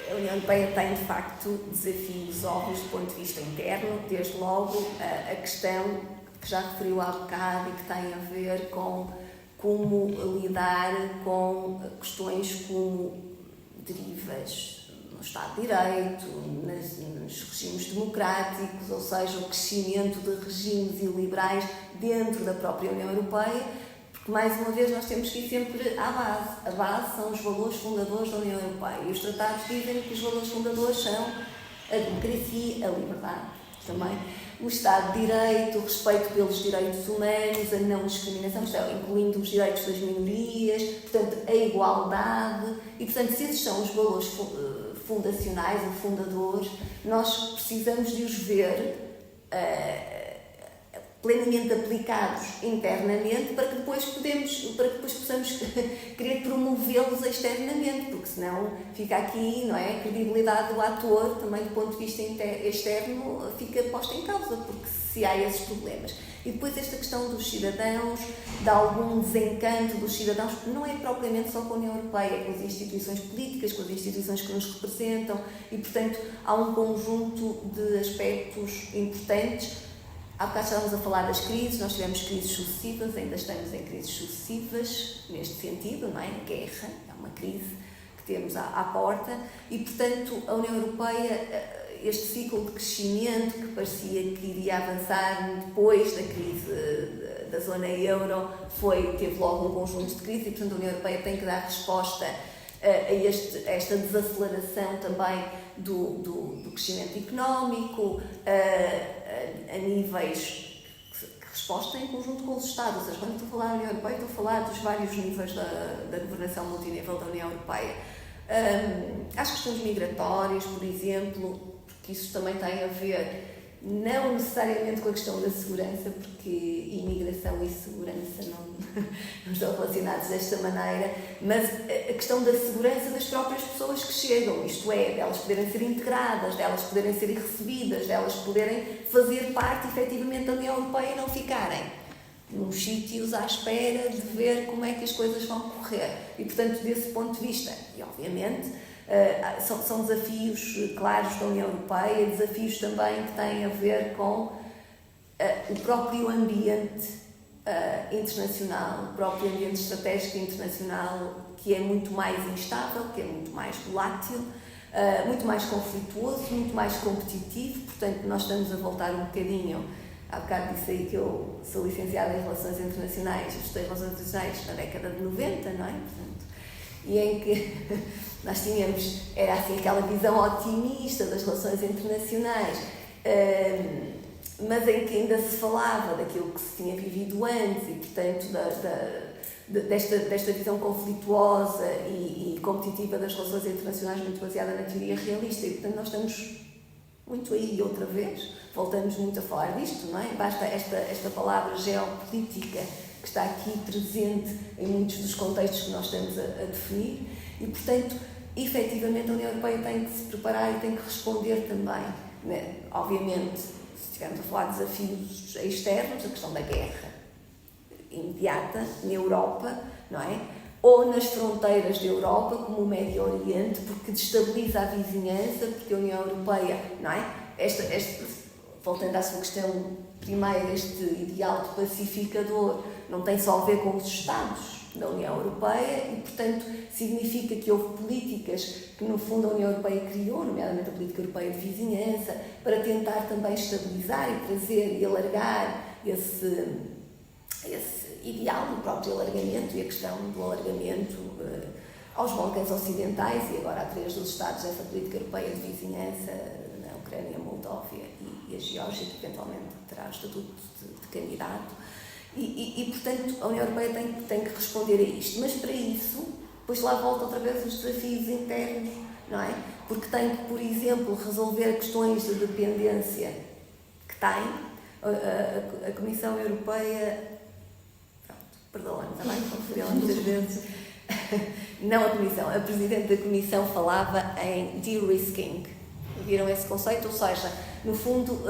A União Europeia tem, de facto, desafios óbvios do ponto de vista interno, desde logo a questão que já referiu há bocado e que tem a ver com como lidar com questões como derivas no Estado de Direito, nos regimes democráticos, ou seja, o crescimento de regimes iliberais dentro da própria União Europeia, porque, mais uma vez, nós temos que ir sempre à base. A base são os valores fundadores da União Europeia e os tratados dizem que os valores fundadores são a democracia, a liberdade, também o Estado de Direito, o respeito pelos direitos humanos, a não discriminação, incluindo os direitos das minorias, portanto, a igualdade. E, portanto, se esses são os valores fundacionais ou fundadores, nós precisamos de os ver plenamente aplicados internamente para que depois possamos querer promovê-los externamente, porque senão fica aqui, não é? A credibilidade do ator, também do ponto de vista externo, fica posta em causa, porque se há esses problemas. E depois esta questão dos cidadãos, de algum desencanto dos cidadãos, não é propriamente só com a União Europeia, é com as instituições políticas, com as instituições que nos representam, e portanto há um conjunto de aspectos importantes. Há bocado estávamos a falar das crises, nós tivemos crises sucessivas, ainda estamos em crises sucessivas, neste sentido, não é? A guerra é uma crise que temos à porta e, portanto, a União Europeia, este ciclo de crescimento que parecia que iria avançar depois da crise da zona euro, teve logo um conjunto de crises e, portanto, a União Europeia tem que dar resposta a esta desaceleração também do crescimento económico, a níveis que resposta em conjunto com os Estados. Ou seja, quando estou a falar da União Europeia, estou a falar dos vários níveis da governação multinível da União Europeia. As questões migratórias, por exemplo, porque isso também tem a ver não necessariamente com a questão da segurança, porque imigração e segurança não estão relacionados desta maneira, mas a questão da segurança das próprias pessoas que chegam, isto é, delas poderem ser integradas, delas poderem ser recebidas, delas poderem fazer parte efetivamente da União Europeia e não ficarem nos sítios à espera de ver como é que as coisas vão correr. E, portanto, desse ponto de vista, e obviamente, são desafios claros da União Europeia, desafios também que têm a ver com o próprio ambiente internacional, o próprio ambiente estratégico internacional, que é muito mais instável, que é muito mais volátil, muito mais conflituoso, muito mais competitivo. Portanto, nós estamos a voltar um bocadinho. Há bocado disse aí que eu sou licenciada em Relações Internacionais, eu estudei Relações Internacionais na década de 90, não é? Portanto, e em que nós tínhamos, era assim aquela visão otimista das relações internacionais, mas em que ainda se falava daquilo que se tinha vivido antes e, portanto, desta visão conflituosa e competitiva das relações internacionais muito baseada na teoria realista. E, portanto, nós estamos muito aí outra vez, voltamos muito a falar disto, não é? Basta esta palavra geopolítica que está aqui presente em muitos dos contextos que nós estamos a definir e, portanto, efetivamente a União Europeia tem que se preparar e tem que responder também, né? Obviamente, se estivermos a falar de desafios externos, a questão da guerra imediata na Europa, não é? Ou nas fronteiras da Europa, como o Médio Oriente, porque destabiliza a vizinhança, porque a União Europeia, não é? Voltando à sua questão primeira, este ideal de pacificador não tem só a ver com os Estados da União Europeia e, portanto, significa que houve políticas que, no fundo, a União Europeia criou, nomeadamente a Política Europeia de Vizinhança, para tentar também estabilizar e trazer e alargar esse ideal do próprio alargamento e a questão do alargamento aos Balcãs Ocidentais e agora a 3 dos Estados dessa Política Europeia de Vizinhança, na Ucrânia, a Moldóvia e a Geórgia, que eventualmente terá estatuto de candidato. E, portanto, a União Europeia tem que responder a isto. Mas, para isso, depois lá volta outra vez os desafios internos, não é? Porque tem que, por exemplo, resolver questões de dependência que tem. A Comissão Europeia... Perdoa-me, também, conferi-la muitas vezes. Não a Comissão, a Presidente da Comissão falava em de-risking. Viram esse conceito? Ou seja, no fundo,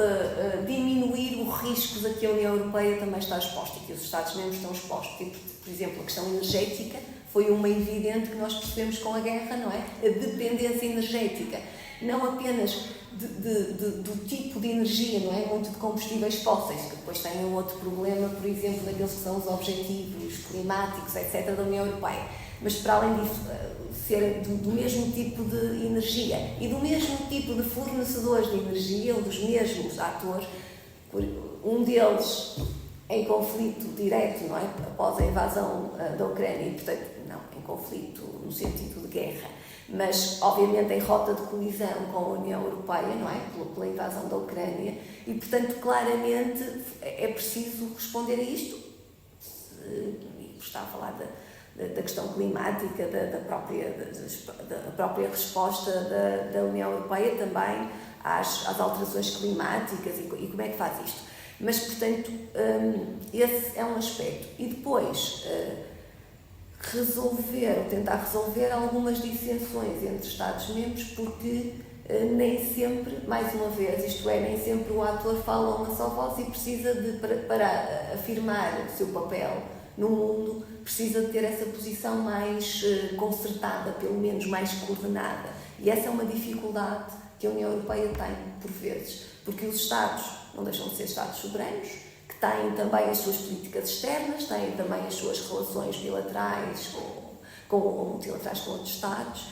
diminuir os riscos a que a União Europeia também está exposta e que os Estados-membros estão expostos. E, por exemplo, a questão energética foi uma evidente que nós percebemos com a guerra, não é? A dependência energética. Não apenas do tipo de energia, não é? Muito de combustíveis fósseis, que depois têm um outro problema, por exemplo, daqueles que são os objetivos climáticos, etc., da União Europeia. Mas, para além disso, serem do mesmo tipo de energia e do mesmo tipo de fornecedores de energia, ou dos mesmos atores, um deles em conflito direto, não é? Após a invasão da Ucrânia, e, portanto, não em conflito no sentido de guerra, mas, obviamente, em rota de colisão com a União Europeia, não é? Pela invasão da Ucrânia, e, portanto, claramente é preciso responder a isto. E está a falar da questão climática, da própria resposta da União Europeia também às alterações climáticas e como é que faz isto. Mas, portanto, esse é um aspecto. E depois, tentar resolver algumas dissensões entre Estados-membros, porque nem sempre, mais uma vez, isto é, nem sempre o ator fala uma só voz e precisa para afirmar o seu papel no mundo, precisa de ter essa posição mais concertada, pelo menos mais coordenada. E essa é uma dificuldade que a União Europeia tem, por vezes, porque os Estados não deixam de ser Estados soberanos, que têm também as suas políticas externas, têm também as suas relações bilaterais ou multilaterais com outros Estados,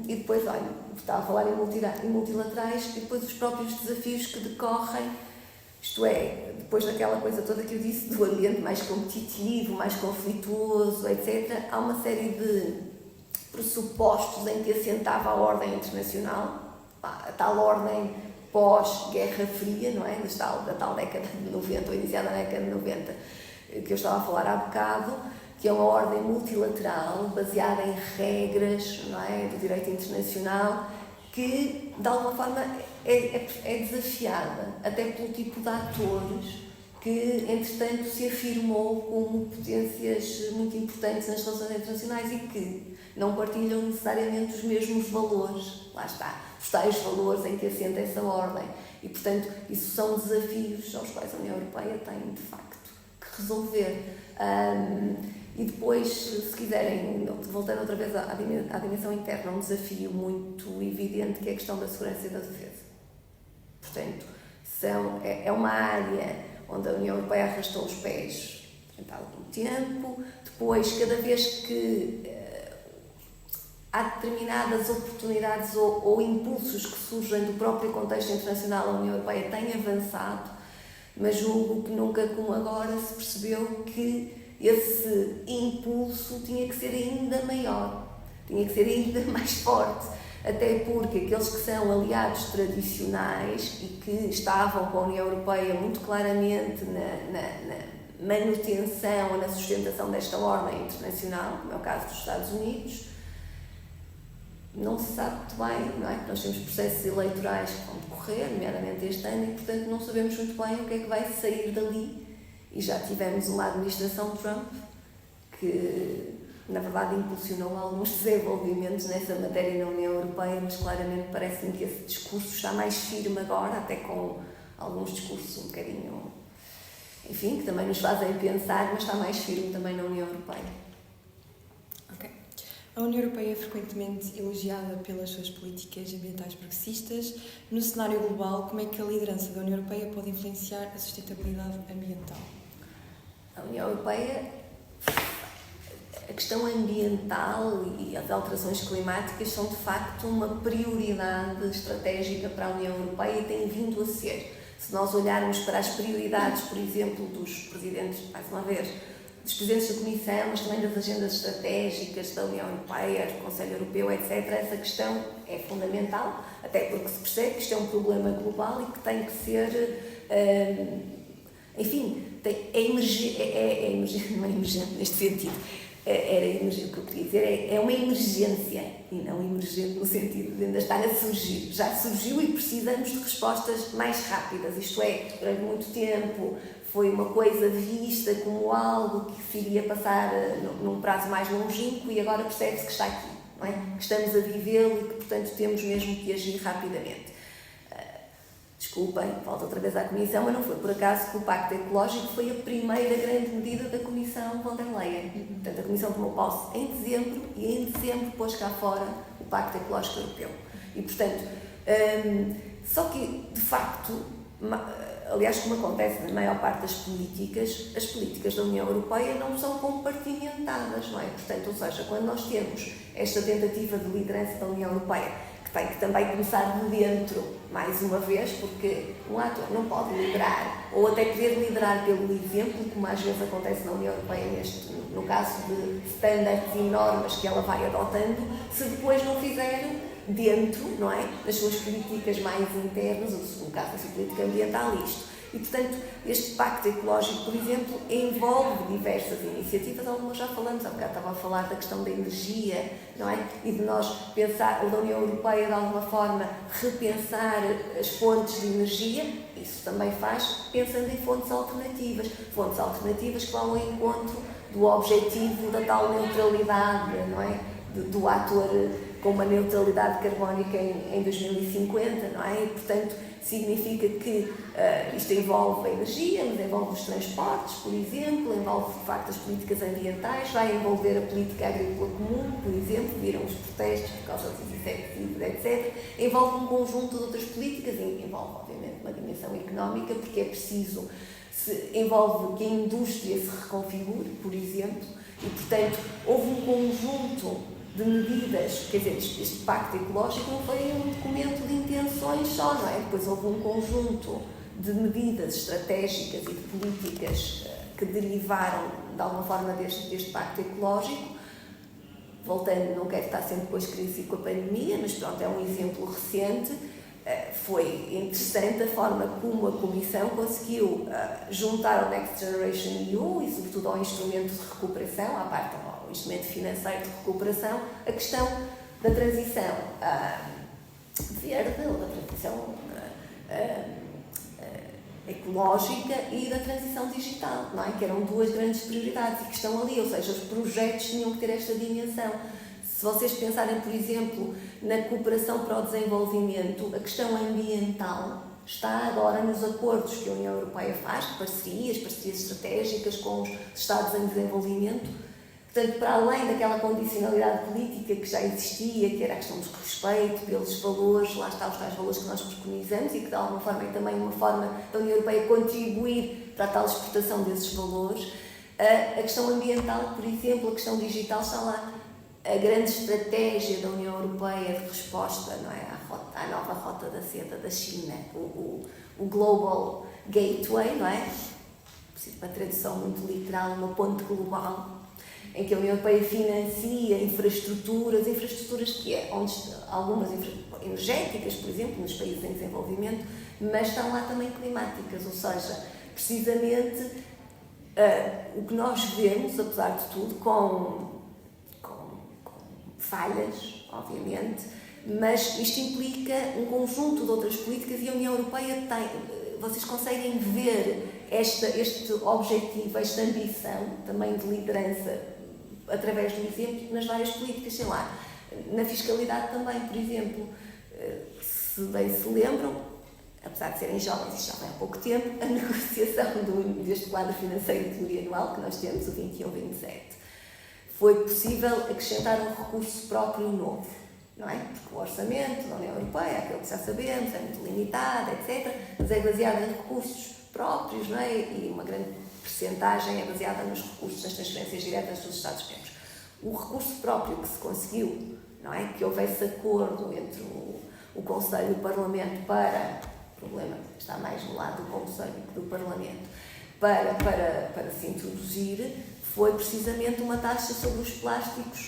e depois, olha, estava a falar em multilaterais, e depois os próprios desafios que decorrem, isto é, depois daquela coisa toda que eu disse, do ambiente mais competitivo, mais conflituoso, etc., há uma série de pressupostos em que assentava a ordem internacional, a tal ordem pós-Guerra Fria, não é? Da tal década de 90, ou iniciada na década de 90, que eu estava a falar há bocado, que é uma ordem multilateral, baseada em regras, não é? Do direito internacional, que, de alguma forma, é desafiada, até pelo tipo de atores que, entretanto, se afirmou como potências muito importantes nas relações internacionais e que não partilham necessariamente os mesmos valores. Lá está, os tais valores em que assenta essa ordem. E, portanto, isso são desafios aos quais a União Europeia tem, de facto, que resolver. E depois, se quiserem, voltando outra vez à dimensão interna, um desafio muito evidente que é a questão da segurança e da defesa. Portanto, é uma área onde a União Europeia arrastou os pés há algum tempo. Depois, cada vez que há determinadas oportunidades ou impulsos que surgem do próprio contexto internacional, a União Europeia tem avançado, mas julgo que nunca como agora se percebeu que esse impulso tinha que ser ainda maior, tinha que ser ainda mais forte, até porque aqueles que são aliados tradicionais e que estavam com a União Europeia muito claramente na manutenção, na sustentação desta ordem internacional, como é o caso dos Estados Unidos, não se sabe muito bem, não é? Nós temos processos eleitorais que vão decorrer, nomeadamente este ano, e portanto não sabemos muito bem o que é que vai sair dali. E já tivemos uma administração Trump que, na verdade, impulsionou alguns desenvolvimentos nessa matéria na União Europeia, mas claramente parece-me que esse discurso está mais firme agora, até com alguns discursos um bocadinho, enfim, que também nos fazem pensar, mas está mais firme também na União Europeia. Ok. A União Europeia é frequentemente elogiada pelas suas políticas ambientais progressistas. No cenário global, como é que a liderança da União Europeia pode influenciar a sustentabilidade ambiental? A União Europeia, a questão ambiental e as alterações climáticas são de facto uma prioridade estratégica para a União Europeia e tem vindo a ser. Se nós olharmos para as prioridades, por exemplo, dos presidentes, mais uma vez, dos presidentes da Comissão, mas também das agendas estratégicas da União Europeia, do Conselho Europeu, etc., essa questão é fundamental, até porque se percebe que isto é um problema global e que tem que ser, enfim, não é emergente neste sentido, era emergente, o que eu queria dizer é uma emergência e não emergente no sentido de ainda estar a surgir. Já surgiu e precisamos de respostas mais rápidas, isto é, durante muito tempo foi uma coisa vista como algo que se iria passar num prazo mais longínquo e agora percebe-se que está aqui, não é? Que estamos a vivê-lo e que, portanto, temos mesmo que agir rapidamente. Desculpem, volto outra vez à Comissão, mas não foi por acaso que o Pacto Ecológico foi a primeira grande medida da Comissão von der Leyen. Portanto, a Comissão tomou posse em dezembro e em dezembro pôs cá fora o Pacto Ecológico Europeu. E, portanto, só que, de facto, aliás, como acontece na maior parte das políticas, as políticas da União Europeia não são compartimentadas, não é? Portanto, ou seja, quando nós temos esta tentativa de liderança da União Europeia, tem que também começar de dentro, mais uma vez, porque um ator não pode liderar, ou até querer liderar pelo exemplo, como às vezes acontece na União Europeia, no caso de standards e normas que ela vai adotando, se depois não fizer dentro, não é, das suas políticas mais internas, ou no caso da sua política ambiental, isto. E, portanto, este Pacto Ecológico, por exemplo, envolve diversas iniciativas, algumas já falamos, há bocado estava a falar da questão da energia, não é? E de nós pensar, ou da União Europeia, de alguma forma, repensar as fontes de energia, isso também faz pensando em fontes alternativas que vão ao encontro do objetivo da tal neutralidade, não é? Do ator com uma neutralidade carbónica em 2050, não é? E, portanto, significa que isto envolve a energia, mas envolve os transportes, por exemplo, envolve, de facto, as políticas ambientais, vai envolver a política agrícola comum, por exemplo, viram os protestos por causa dos inseticidas, etc. Envolve um conjunto de outras políticas, e envolve, obviamente, uma dimensão económica, porque é preciso, envolve que a indústria se reconfigure, por exemplo, e, portanto, houve um conjunto de medidas, quer dizer, este Pacto Ecológico não foi um documento de intenções só, não é? Depois houve um conjunto de medidas estratégicas e de políticas que derivaram, de alguma forma, deste Pacto Ecológico. Voltando, não quero estar sempre depois crise com a pandemia, mas pronto, é um exemplo recente. foi interessante a forma como a Comissão conseguiu juntar ao Next Generation EU e, sobretudo, ao instrumento de recuperação, à parte ao instrumento financeiro de recuperação, a questão da transição verde, ou da transição ecológica e da transição digital, não é? Que eram duas grandes prioridades e que estão ali, ou seja, os projetos tinham que ter esta dimensão. Se vocês pensarem, por exemplo, na cooperação para o desenvolvimento, a questão ambiental está agora nos acordos que a União Europeia faz, parcerias estratégicas com os Estados em desenvolvimento. Portanto, para além daquela condicionalidade política que já existia, que era a questão do respeito pelos valores, lá está os tais valores que nós preconizamos e que de alguma forma é também uma forma da União Europeia contribuir para a tal exportação desses valores, a questão ambiental, por exemplo, a questão digital está lá. A grande estratégia da União Europeia de resposta, não é, à nova rota da seda da China, o Global Gateway, não é? Preciso de uma tradução muito literal, uma ponte global, em que a União Europeia financia infraestruturas que é, onde algumas energéticas, por exemplo, nos países em desenvolvimento, mas estão lá também climáticas, ou seja, precisamente o que nós vemos, apesar de tudo, com falhas, obviamente, mas isto implica um conjunto de outras políticas e a União Europeia tem, vocês conseguem ver este objetivo, esta ambição também de liderança através do exemplo nas várias políticas, sei lá, na fiscalidade também, por exemplo, se bem se lembram, apesar de serem jovens, isto já foi há pouco tempo, a negociação deste quadro financeiro plurianual que nós temos, o 21-27, foi possível acrescentar um recurso próprio novo, não é? Porque o orçamento da União Europeia, aquele que já sabemos, é muito limitado, etc., mas é baseado em recursos próprios, não é? E uma grande percentagem é baseada nos recursos, nas transferências diretas dos Estados-membros. O recurso próprio que se conseguiu, não é? Que houvesse acordo entre o Conselho e o Parlamento para, o problema está mais no lado do Conselho que do Parlamento, para se introduzir, foi precisamente uma taxa sobre os plásticos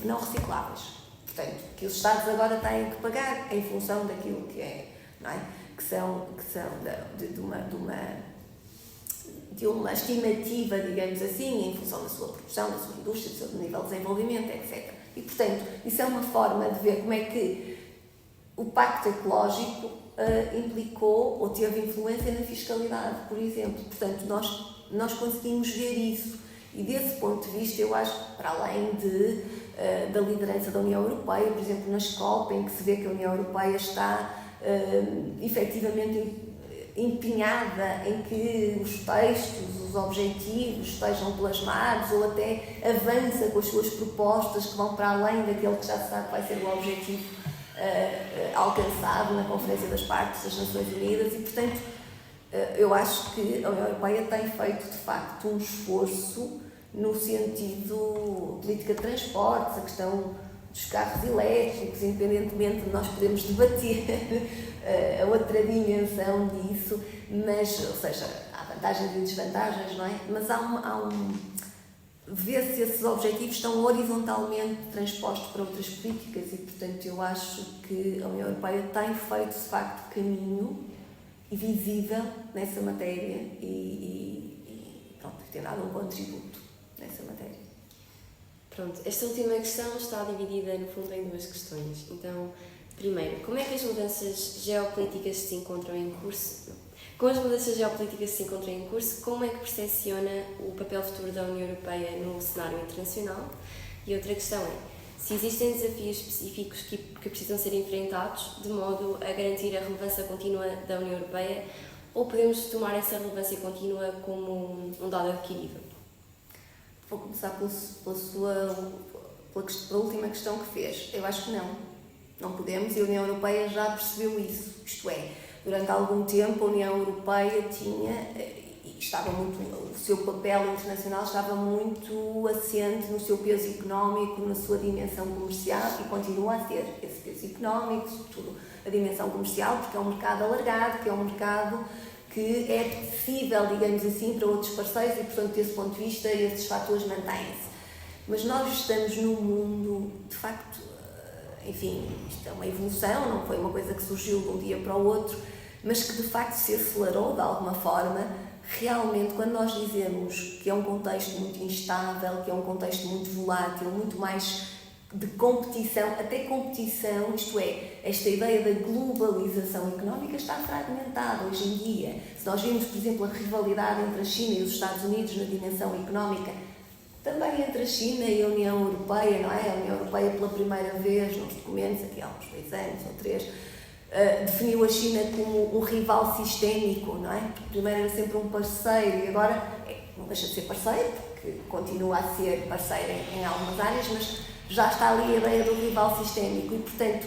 não recicláveis. Portanto, que os Estados agora têm que pagar em função daquilo que é, não é? Que são de uma estimativa, digamos assim, em função da sua produção, da sua indústria, do seu nível de desenvolvimento, etc. E, portanto, isso é uma forma de ver como é que o Pacto Ecológico implicou ou teve influência na fiscalidade, por exemplo. Portanto, nós conseguimos ver isso. E, desse ponto de vista, eu acho, para além da liderança da União Europeia, por exemplo, na COP, em que se vê que a União Europeia está efetivamente empenhada em que os textos, os objetivos estejam plasmados ou até avança com as suas propostas que vão para além daquele que já se sabe que vai ser o objetivo alcançado na Conferência das Partes das Nações Unidas e, portanto, eu acho que a União Europeia tem feito, de facto, um esforço no sentido de política de transportes, a questão dos carros elétricos, independentemente de nós podermos debater a outra dimensão disso, mas, ou seja, há vantagens e desvantagens, não é? Mas vê-se esses objetivos estão horizontalmente transpostos para outras políticas e, portanto, eu acho que a União Europeia tem feito, de facto, caminho e visível nessa matéria e pronto, tem dado um contributo nessa matéria. Pronto, esta última questão está dividida, no fundo, em duas questões. Então, primeiro, como é que as mudanças geopolíticas se encontram em curso? Com as mudanças geopolíticas que se encontram em curso, como é que percepciona o papel futuro da União Europeia no cenário internacional? E outra questão é, se existem desafios específicos que precisam ser enfrentados de modo a garantir a relevância contínua da União Europeia ou podemos tomar essa relevância contínua como um dado adquirido? Vou começar pela última questão que fez. Eu acho que não podemos e a União Europeia já percebeu isso, isto é, durante algum tempo a União Europeia o seu papel internacional estava muito assente no seu peso económico, na sua dimensão comercial e continua a ter esse peso económico, sobretudo a dimensão comercial, porque é um mercado alargado, que é um mercado que é acessível, digamos assim, para outros parceiros e, portanto, desse ponto de vista, esses fatores mantêm-se. Mas nós estamos num mundo, de facto, enfim, isto é uma evolução, não foi uma coisa que surgiu de um dia para o outro, mas que de facto se acelerou de alguma forma. Realmente, quando nós dizemos que é um contexto muito instável, que é um contexto muito volátil, muito mais de competição, até competição, isto é, esta ideia da globalização económica está fragmentada hoje em dia. Se nós vimos, por exemplo, a rivalidade entre a China e os Estados Unidos na dimensão económica, também entre a China e a União Europeia, não é? A União Europeia, pela primeira vez, nos documentos, aqui há uns 2 anos ou 3, definiu a China como um rival sistémico, não é? Primeiro era sempre um parceiro e agora não deixa de ser parceiro, porque continua a ser parceiro em algumas áreas, mas já está ali a ideia do rival sistémico e, portanto,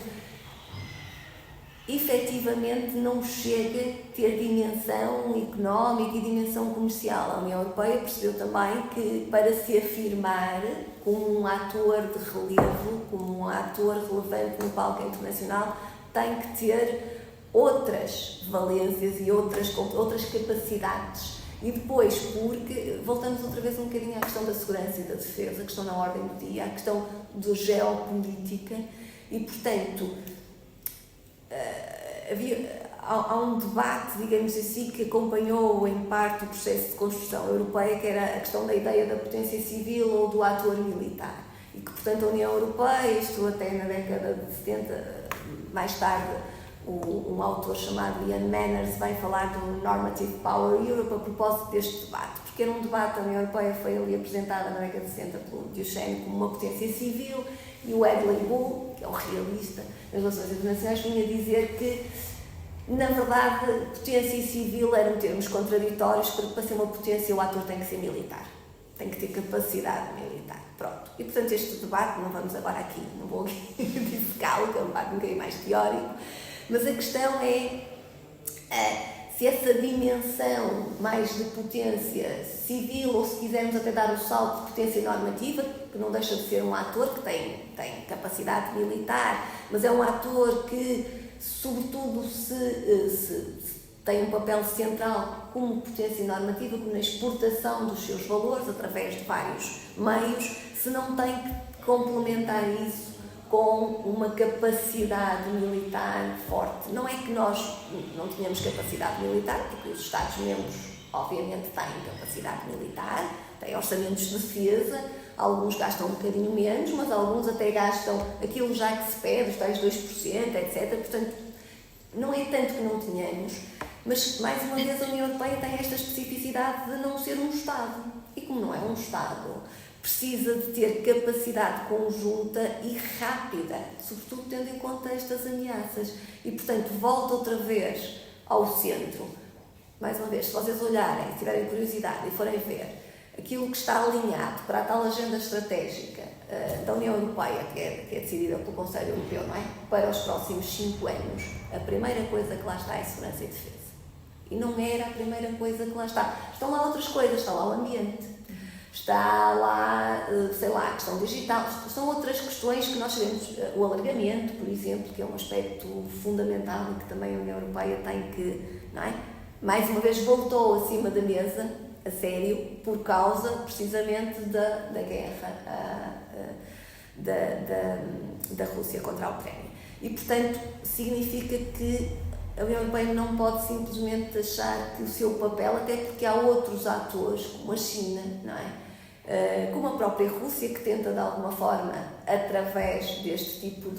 efetivamente não chega a ter dimensão económica e dimensão comercial. A União Europeia percebeu também que, para se afirmar como um ator de relevo, como um ator relevante no palco internacional, tem que ter outras valências e outras capacidades. E depois, porque voltamos outra vez um bocadinho à questão da segurança e da defesa, a questão na ordem do dia, a questão da geopolítica, e portanto há um debate, digamos assim, que acompanhou em parte o processo de construção europeia, que era a questão da ideia da potência civil ou do ator militar, e que portanto a União Europeia, isto até na década de 70, mais tarde, um autor chamado Ian Manners vai falar do Normative Power Europe a propósito deste debate, porque era um debate. A União Europeia foi ali apresentada na década de 60 pelo Duchenne como uma potência civil, e o Edley Bull, que é um realista das relações internacionais, vinha dizer que, na verdade, potência e civil eram termos contraditórios, porque para ser uma potência o ator tem que ser militar, tem que ter capacidade militar. Pronto. E portanto este debate, não vamos agora aqui, não vou dissecá-lo, que é um debate um bocadinho mais teórico, mas a questão é se essa dimensão mais de potência civil, ou se quisermos até dar o salto de potência normativa, que não deixa de ser um ator que tem capacidade militar, mas é um ator que, sobretudo, se tem um papel central como potência normativa, como na exportação dos seus valores através de vários meios, se não tem que complementar isso com uma capacidade militar forte. Não é que nós não tenhamos capacidade militar, porque os Estados-membros, obviamente, têm capacidade militar, têm orçamentos de defesa, alguns gastam um bocadinho menos, mas alguns até gastam aquilo já que se pede, os tais 2%, etc. Portanto, não é tanto que não tenhamos, mas, mais uma vez, a União Europeia tem esta especificidade de não ser um Estado. E como não é um Estado, precisa de ter capacidade conjunta e rápida, sobretudo tendo em conta estas ameaças. E, portanto, volta outra vez ao centro. Mais uma vez, se vocês olharem, se tiverem curiosidade e forem ver aquilo que está alinhado para a tal agenda estratégica da União Europeia, que é decidida pelo Conselho Europeu, não é? Para os próximos 5 anos, a primeira coisa que lá está é segurança e defesa. E não era a primeira coisa que lá está. Estão lá outras coisas, está lá o ambiente, está lá, sei lá, a questão digital, são outras questões que nós sabemos, o alargamento, por exemplo, que é um aspecto fundamental e que também a União Europeia tem que, não é? Mais uma vez voltou acima da mesa, a sério, por causa precisamente da guerra da Rússia contra a Ucrânia. E, portanto, significa que a União Europeia não pode simplesmente achar que o seu papel, até porque há outros atores, como a China, não é? Como a própria Rússia, que tenta de alguma forma, através deste tipo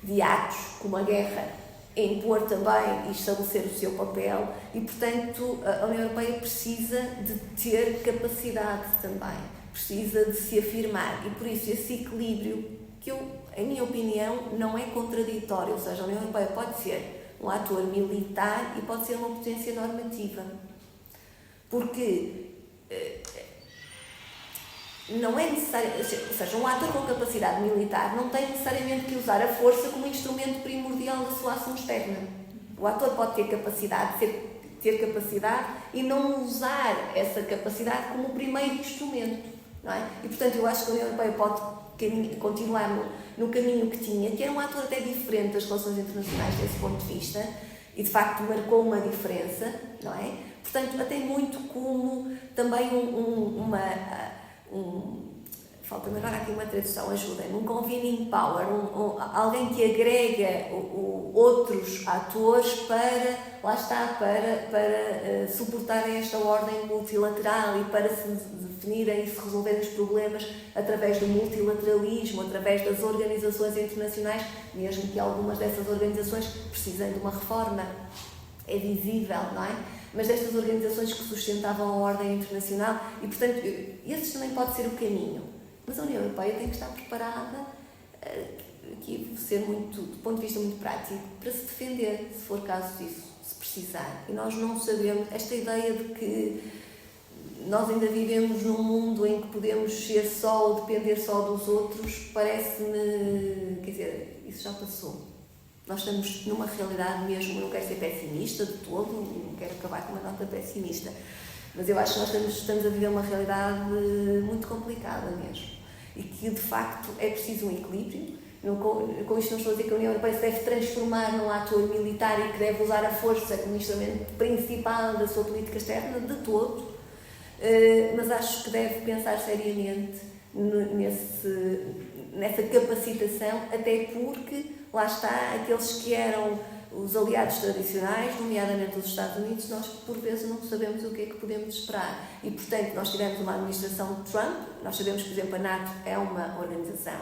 de atos, como a guerra, impor também e estabelecer o seu papel, e portanto a União Europeia precisa de ter capacidade também, precisa de se afirmar, e por isso esse equilíbrio, que em minha opinião, não é contraditório, ou seja, a União Europeia pode ser um ator militar e pode ser uma potência normativa, porque não é necessário, ou seja, um ator com capacidade militar não tem necessariamente que usar a força como instrumento primordial da sua ação externa. O ator pode ter capacidade, ter capacidade e não usar essa capacidade como o primeiro instrumento, não é? E portanto eu acho que a União Europeia pode continuar no caminho que tinha, que era um ator até diferente das relações internacionais desse ponto de vista, e de facto marcou uma diferença, não é? Portanto, até muito como também falta-me agora aqui uma tradução, ajudem-me, um convening power, alguém que agrega outros atores para, lá está, para suportarem esta ordem multilateral e para se definirem e se resolverem os problemas através do multilateralismo, através das organizações internacionais, mesmo que algumas dessas organizações precisem de uma reforma. É visível, não é? Mas destas organizações que sustentavam a ordem internacional e, portanto, esses também pode ser o caminho. Mas a União Europeia tem que estar preparada, aqui ser muito, do ponto de vista muito prático, para se defender, se for caso disso, se precisar. E nós não sabemos, esta ideia de que nós ainda vivemos num mundo em que podemos ser só ou depender só dos outros, parece-me, quer dizer, isso já passou. Nós estamos numa realidade mesmo, não quero ser pessimista de todo, não quero acabar com uma nota pessimista, mas eu acho que nós estamos a viver uma realidade muito complicada mesmo e que de facto é preciso um equilíbrio. Com isto não estou a dizer que a União Europeia se deve transformar num ator militar e que deve usar a força como instrumento principal da sua política externa, de todo, mas acho que deve pensar seriamente nessa capacitação, até porque lá está, aqueles que eram os aliados tradicionais, nomeadamente os Estados Unidos, nós por vezes não sabemos o que é que podemos esperar. E, portanto, nós tivemos uma administração de Trump, nós sabemos que, por exemplo, a NATO é uma organização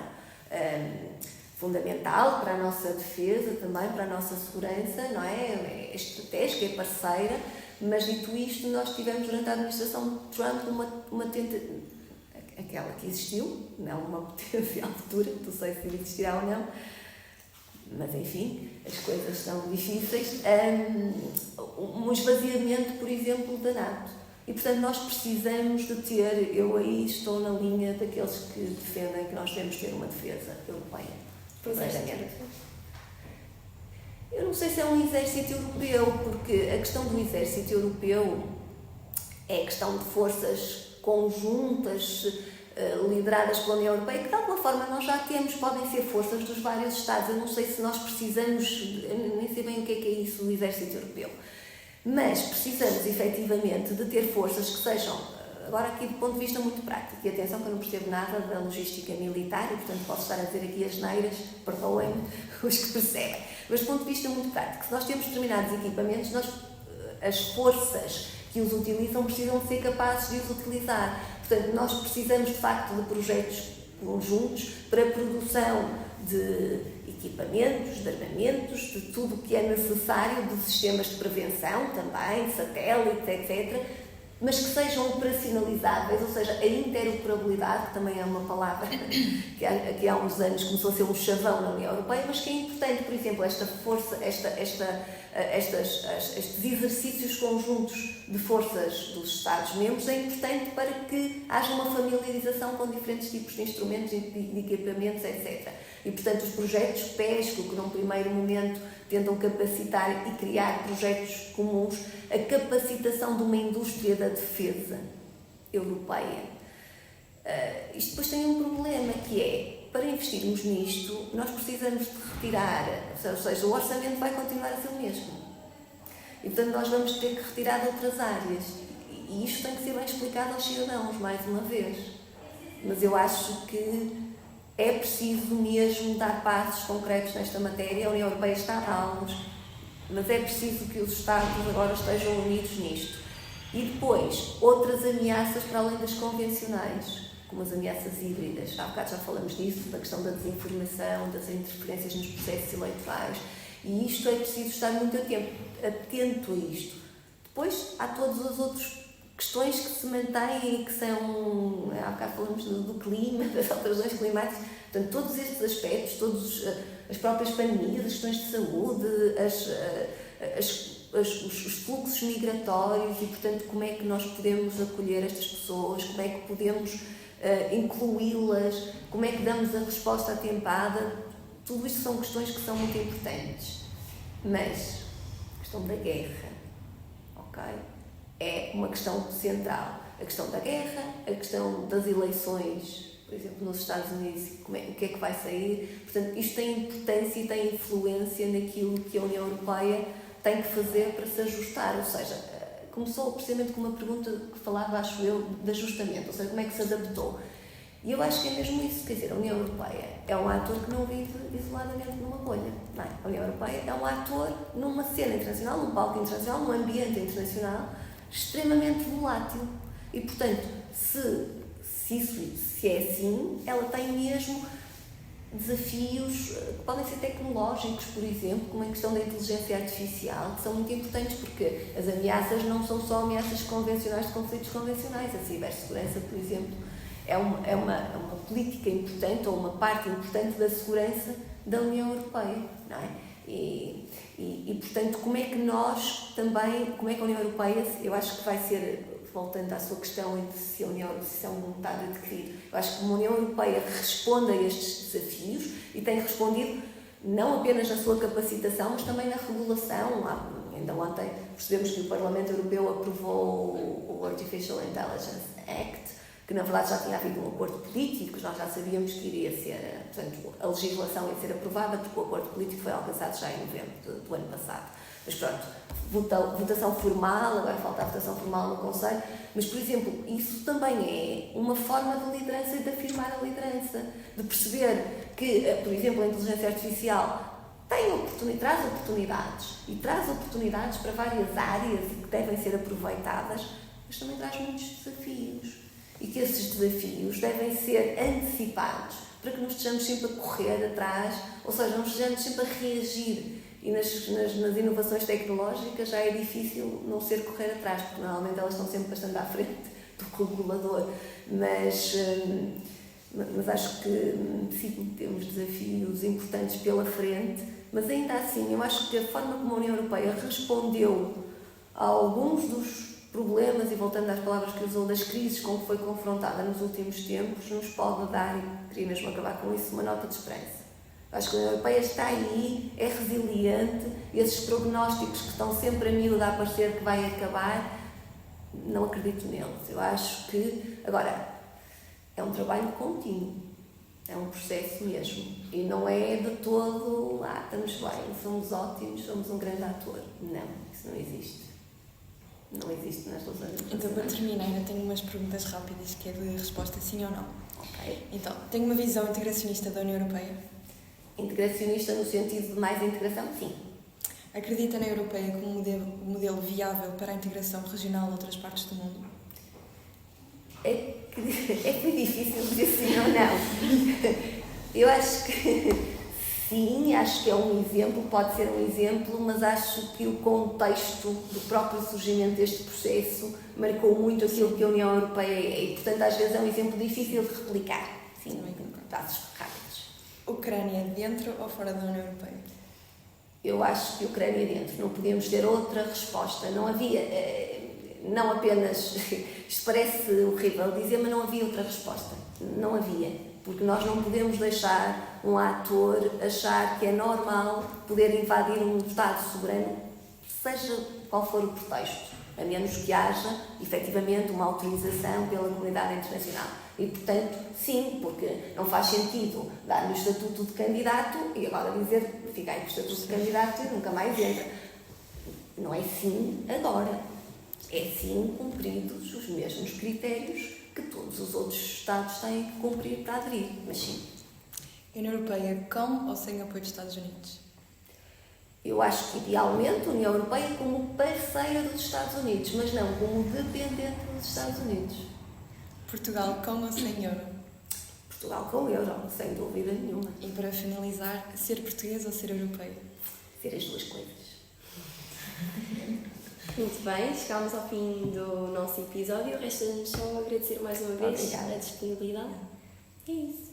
fundamental para a nossa defesa, também para a nossa segurança, não é? É estratégica, é parceira, mas dito isto, nós tivemos durante a administração de Trump uma tentativa, aquela que existiu, não uma potencial futura, não sei se existirá ou não, mas enfim, as coisas são difíceis, um esvaziamento, por exemplo, da NATO. E, portanto, nós precisamos de ter, eu aí estou na linha daqueles que defendem que nós devemos ter uma defesa europeia. Eu não sei se é um exército europeu, porque a questão do exército europeu é a questão de forças conjuntas, lideradas pela União Europeia, que de alguma forma nós já temos, podem ser forças dos vários Estados. Eu não sei se nós precisamos, nem sei bem o que é isso do exército europeu, mas precisamos efetivamente de ter forças que sejam, agora aqui do ponto de vista muito prático, e atenção que eu não percebo nada da logística militar e portanto posso estar a dizer aqui asneiras, perdoem-me os que percebem, mas do ponto de vista muito prático, se nós temos determinados equipamentos, as forças que os utilizam precisam de ser capazes de os utilizar. Portanto, nós precisamos de facto de projetos conjuntos para a produção de equipamentos, de armamentos, de tudo o que é necessário, de sistemas de prevenção também, satélites, etc., mas que sejam operacionalizáveis, ou seja, a interoperabilidade, que também é uma palavra que há uns anos começou a ser um chavão na União Europeia, mas que é importante, por exemplo, esta força, estes exercícios conjuntos de forças dos Estados-membros é importante para que haja uma familiarização com diferentes tipos de instrumentos e de equipamentos, etc. E, portanto, os projetos PESCO, que num primeiro momento tentam capacitar e criar projetos comuns, a capacitação de uma indústria da defesa europeia. Isto depois tem um problema, que é, para investirmos nisto, nós precisamos de retirar, ou seja, o orçamento vai continuar a ser o mesmo. E, portanto, nós vamos ter que retirar de outras áreas. E isto tem que ser bem explicado aos cidadãos, mais uma vez. Mas eu acho que é preciso mesmo dar passos concretos nesta matéria. A União Europeia está a dá-los, mas é preciso que os Estados agora estejam unidos nisto. E depois, outras ameaças para além das convencionais, como as ameaças híbridas. Há bocado já falamos disso, da questão da desinformação, das interferências nos processos eleitorais. E isto é preciso estar muito atento a isto. Depois, há todas as outras questões que se mantêm e que são, há bocado falamos do clima, das alterações climáticas, portanto, todos estes aspectos, as próprias pandemias, as questões de saúde, os fluxos migratórios e, portanto, como é que nós podemos acolher estas pessoas, como é que podemos incluí-las, como é que damos a resposta atempada, tudo isto são questões que são muito importantes. Mas a questão da guerra, ok? É uma questão central. A questão da guerra, a questão das eleições, por exemplo, nos Estados Unidos, o que é que vai sair. Portanto, isto tem importância e tem influência naquilo que a União Europeia tem que fazer para se ajustar. Ou seja, começou precisamente com uma pergunta que falava, acho eu, de ajustamento, ou seja, como é que se adaptou. E eu acho que é mesmo isso, quer dizer, a União Europeia é um ator que não vive isoladamente numa bolha, não é? A União Europeia é um ator numa cena internacional, num palco internacional, num ambiente internacional extremamente volátil. E, portanto, se é assim, ela tem mesmo desafios que podem ser tecnológicos, por exemplo, como a questão da inteligência artificial, que são muito importantes porque as ameaças não são só ameaças convencionais de conflitos convencionais. A cibersegurança, por exemplo, é uma política importante ou uma parte importante da segurança da União Europeia, não é? E portanto, como é que nós também, como é que a União Europeia, eu acho que vai ser, voltando à sua questão entre se a União se é um vontade de adquirir, eu acho que uma União Europeia responde a estes desafios e tem respondido não apenas na sua capacitação, mas também na regulação. Ainda ontem percebemos que o Parlamento Europeu aprovou o Artificial Intelligence Act, que na verdade já tinha havido um acordo político, nós já sabíamos que iria ser, portanto, a legislação ia ser aprovada, porque o acordo político foi alcançado já em novembro do ano passado. Mas pronto, votação formal, agora falta a votação formal no Conselho, mas, por exemplo, isso também é uma forma de liderança e de afirmar a liderança, de perceber que, por exemplo, a inteligência artificial traz oportunidades, e traz oportunidades para várias áreas e que devem ser aproveitadas, mas também traz muitos desafios. E que esses desafios devem ser antecipados para que não estejamos sempre a correr atrás, ou seja, não estejamos sempre a reagir. E nas inovações tecnológicas já é difícil não ser correr atrás, porque normalmente elas estão sempre bastante à frente do regulador. Mas acho que sim, temos desafios importantes pela frente, mas ainda assim eu acho que a forma como a União Europeia respondeu a alguns dos problemas, e voltando às palavras que usou, das crises com que foi confrontada nos últimos tempos, nos pode dar, e queria mesmo acabar com isso, uma nota de esperança. Acho que a União Europeia está aí, é resiliente, e esses prognósticos que estão sempre a miúdo a aparecer que vai acabar, não acredito neles. Eu acho que, agora, é um trabalho contínuo, é um processo mesmo, e não é de todo, estamos bem, somos ótimos, somos um grande ator. Não, isso não existe. Não existe nas relações internacionais. Então, para terminar, eu tenho umas perguntas rápidas que é de resposta sim ou não. Ok. Então, tenho uma visão integracionista da União Europeia? Integracionista no sentido de mais integração? Sim. Acredita na Europeia como um modelo viável para a integração regional de outras partes do mundo? É que difícil dizer sim ou não. Eu acho que sim, acho que é um exemplo, pode ser um exemplo, mas acho que o contexto do próprio surgimento deste processo marcou muito aquilo que a União Europeia é e, portanto, às vezes é um exemplo difícil de replicar. Sim, passos rápidos. Ucrânia dentro ou fora da União Europeia? Eu acho que Ucrânia dentro, não podíamos ter outra resposta. Não havia, não apenas, isto parece horrível dizer, mas não havia outra resposta. Não havia. Porque nós não podemos deixar um ator achar que é normal poder invadir um Estado soberano, seja qual for o pretexto, a menos que haja, efetivamente, uma autorização pela comunidade internacional. E, portanto, sim, porque não faz sentido dar-lhe o estatuto de candidato e agora dizer, fica aí com o estatuto de candidato e nunca mais entra. Não é sim agora. É sim cumpridos os mesmos critérios que todos os outros Estados têm que cumprir para aderir, mas sim. União Europeia com ou sem apoio dos Estados Unidos? Eu acho que, idealmente, a União Europeia como parceira dos Estados Unidos, mas não como dependente dos Estados Unidos. Portugal com ou sem euro? Portugal com euro, sem dúvida nenhuma. E para finalizar, ser português ou ser europeu? Ser as duas coisas. Muito bem, chegámos ao fim do nosso episódio. Resta-nos só agradecer mais uma vez a disponibilidade. É isso.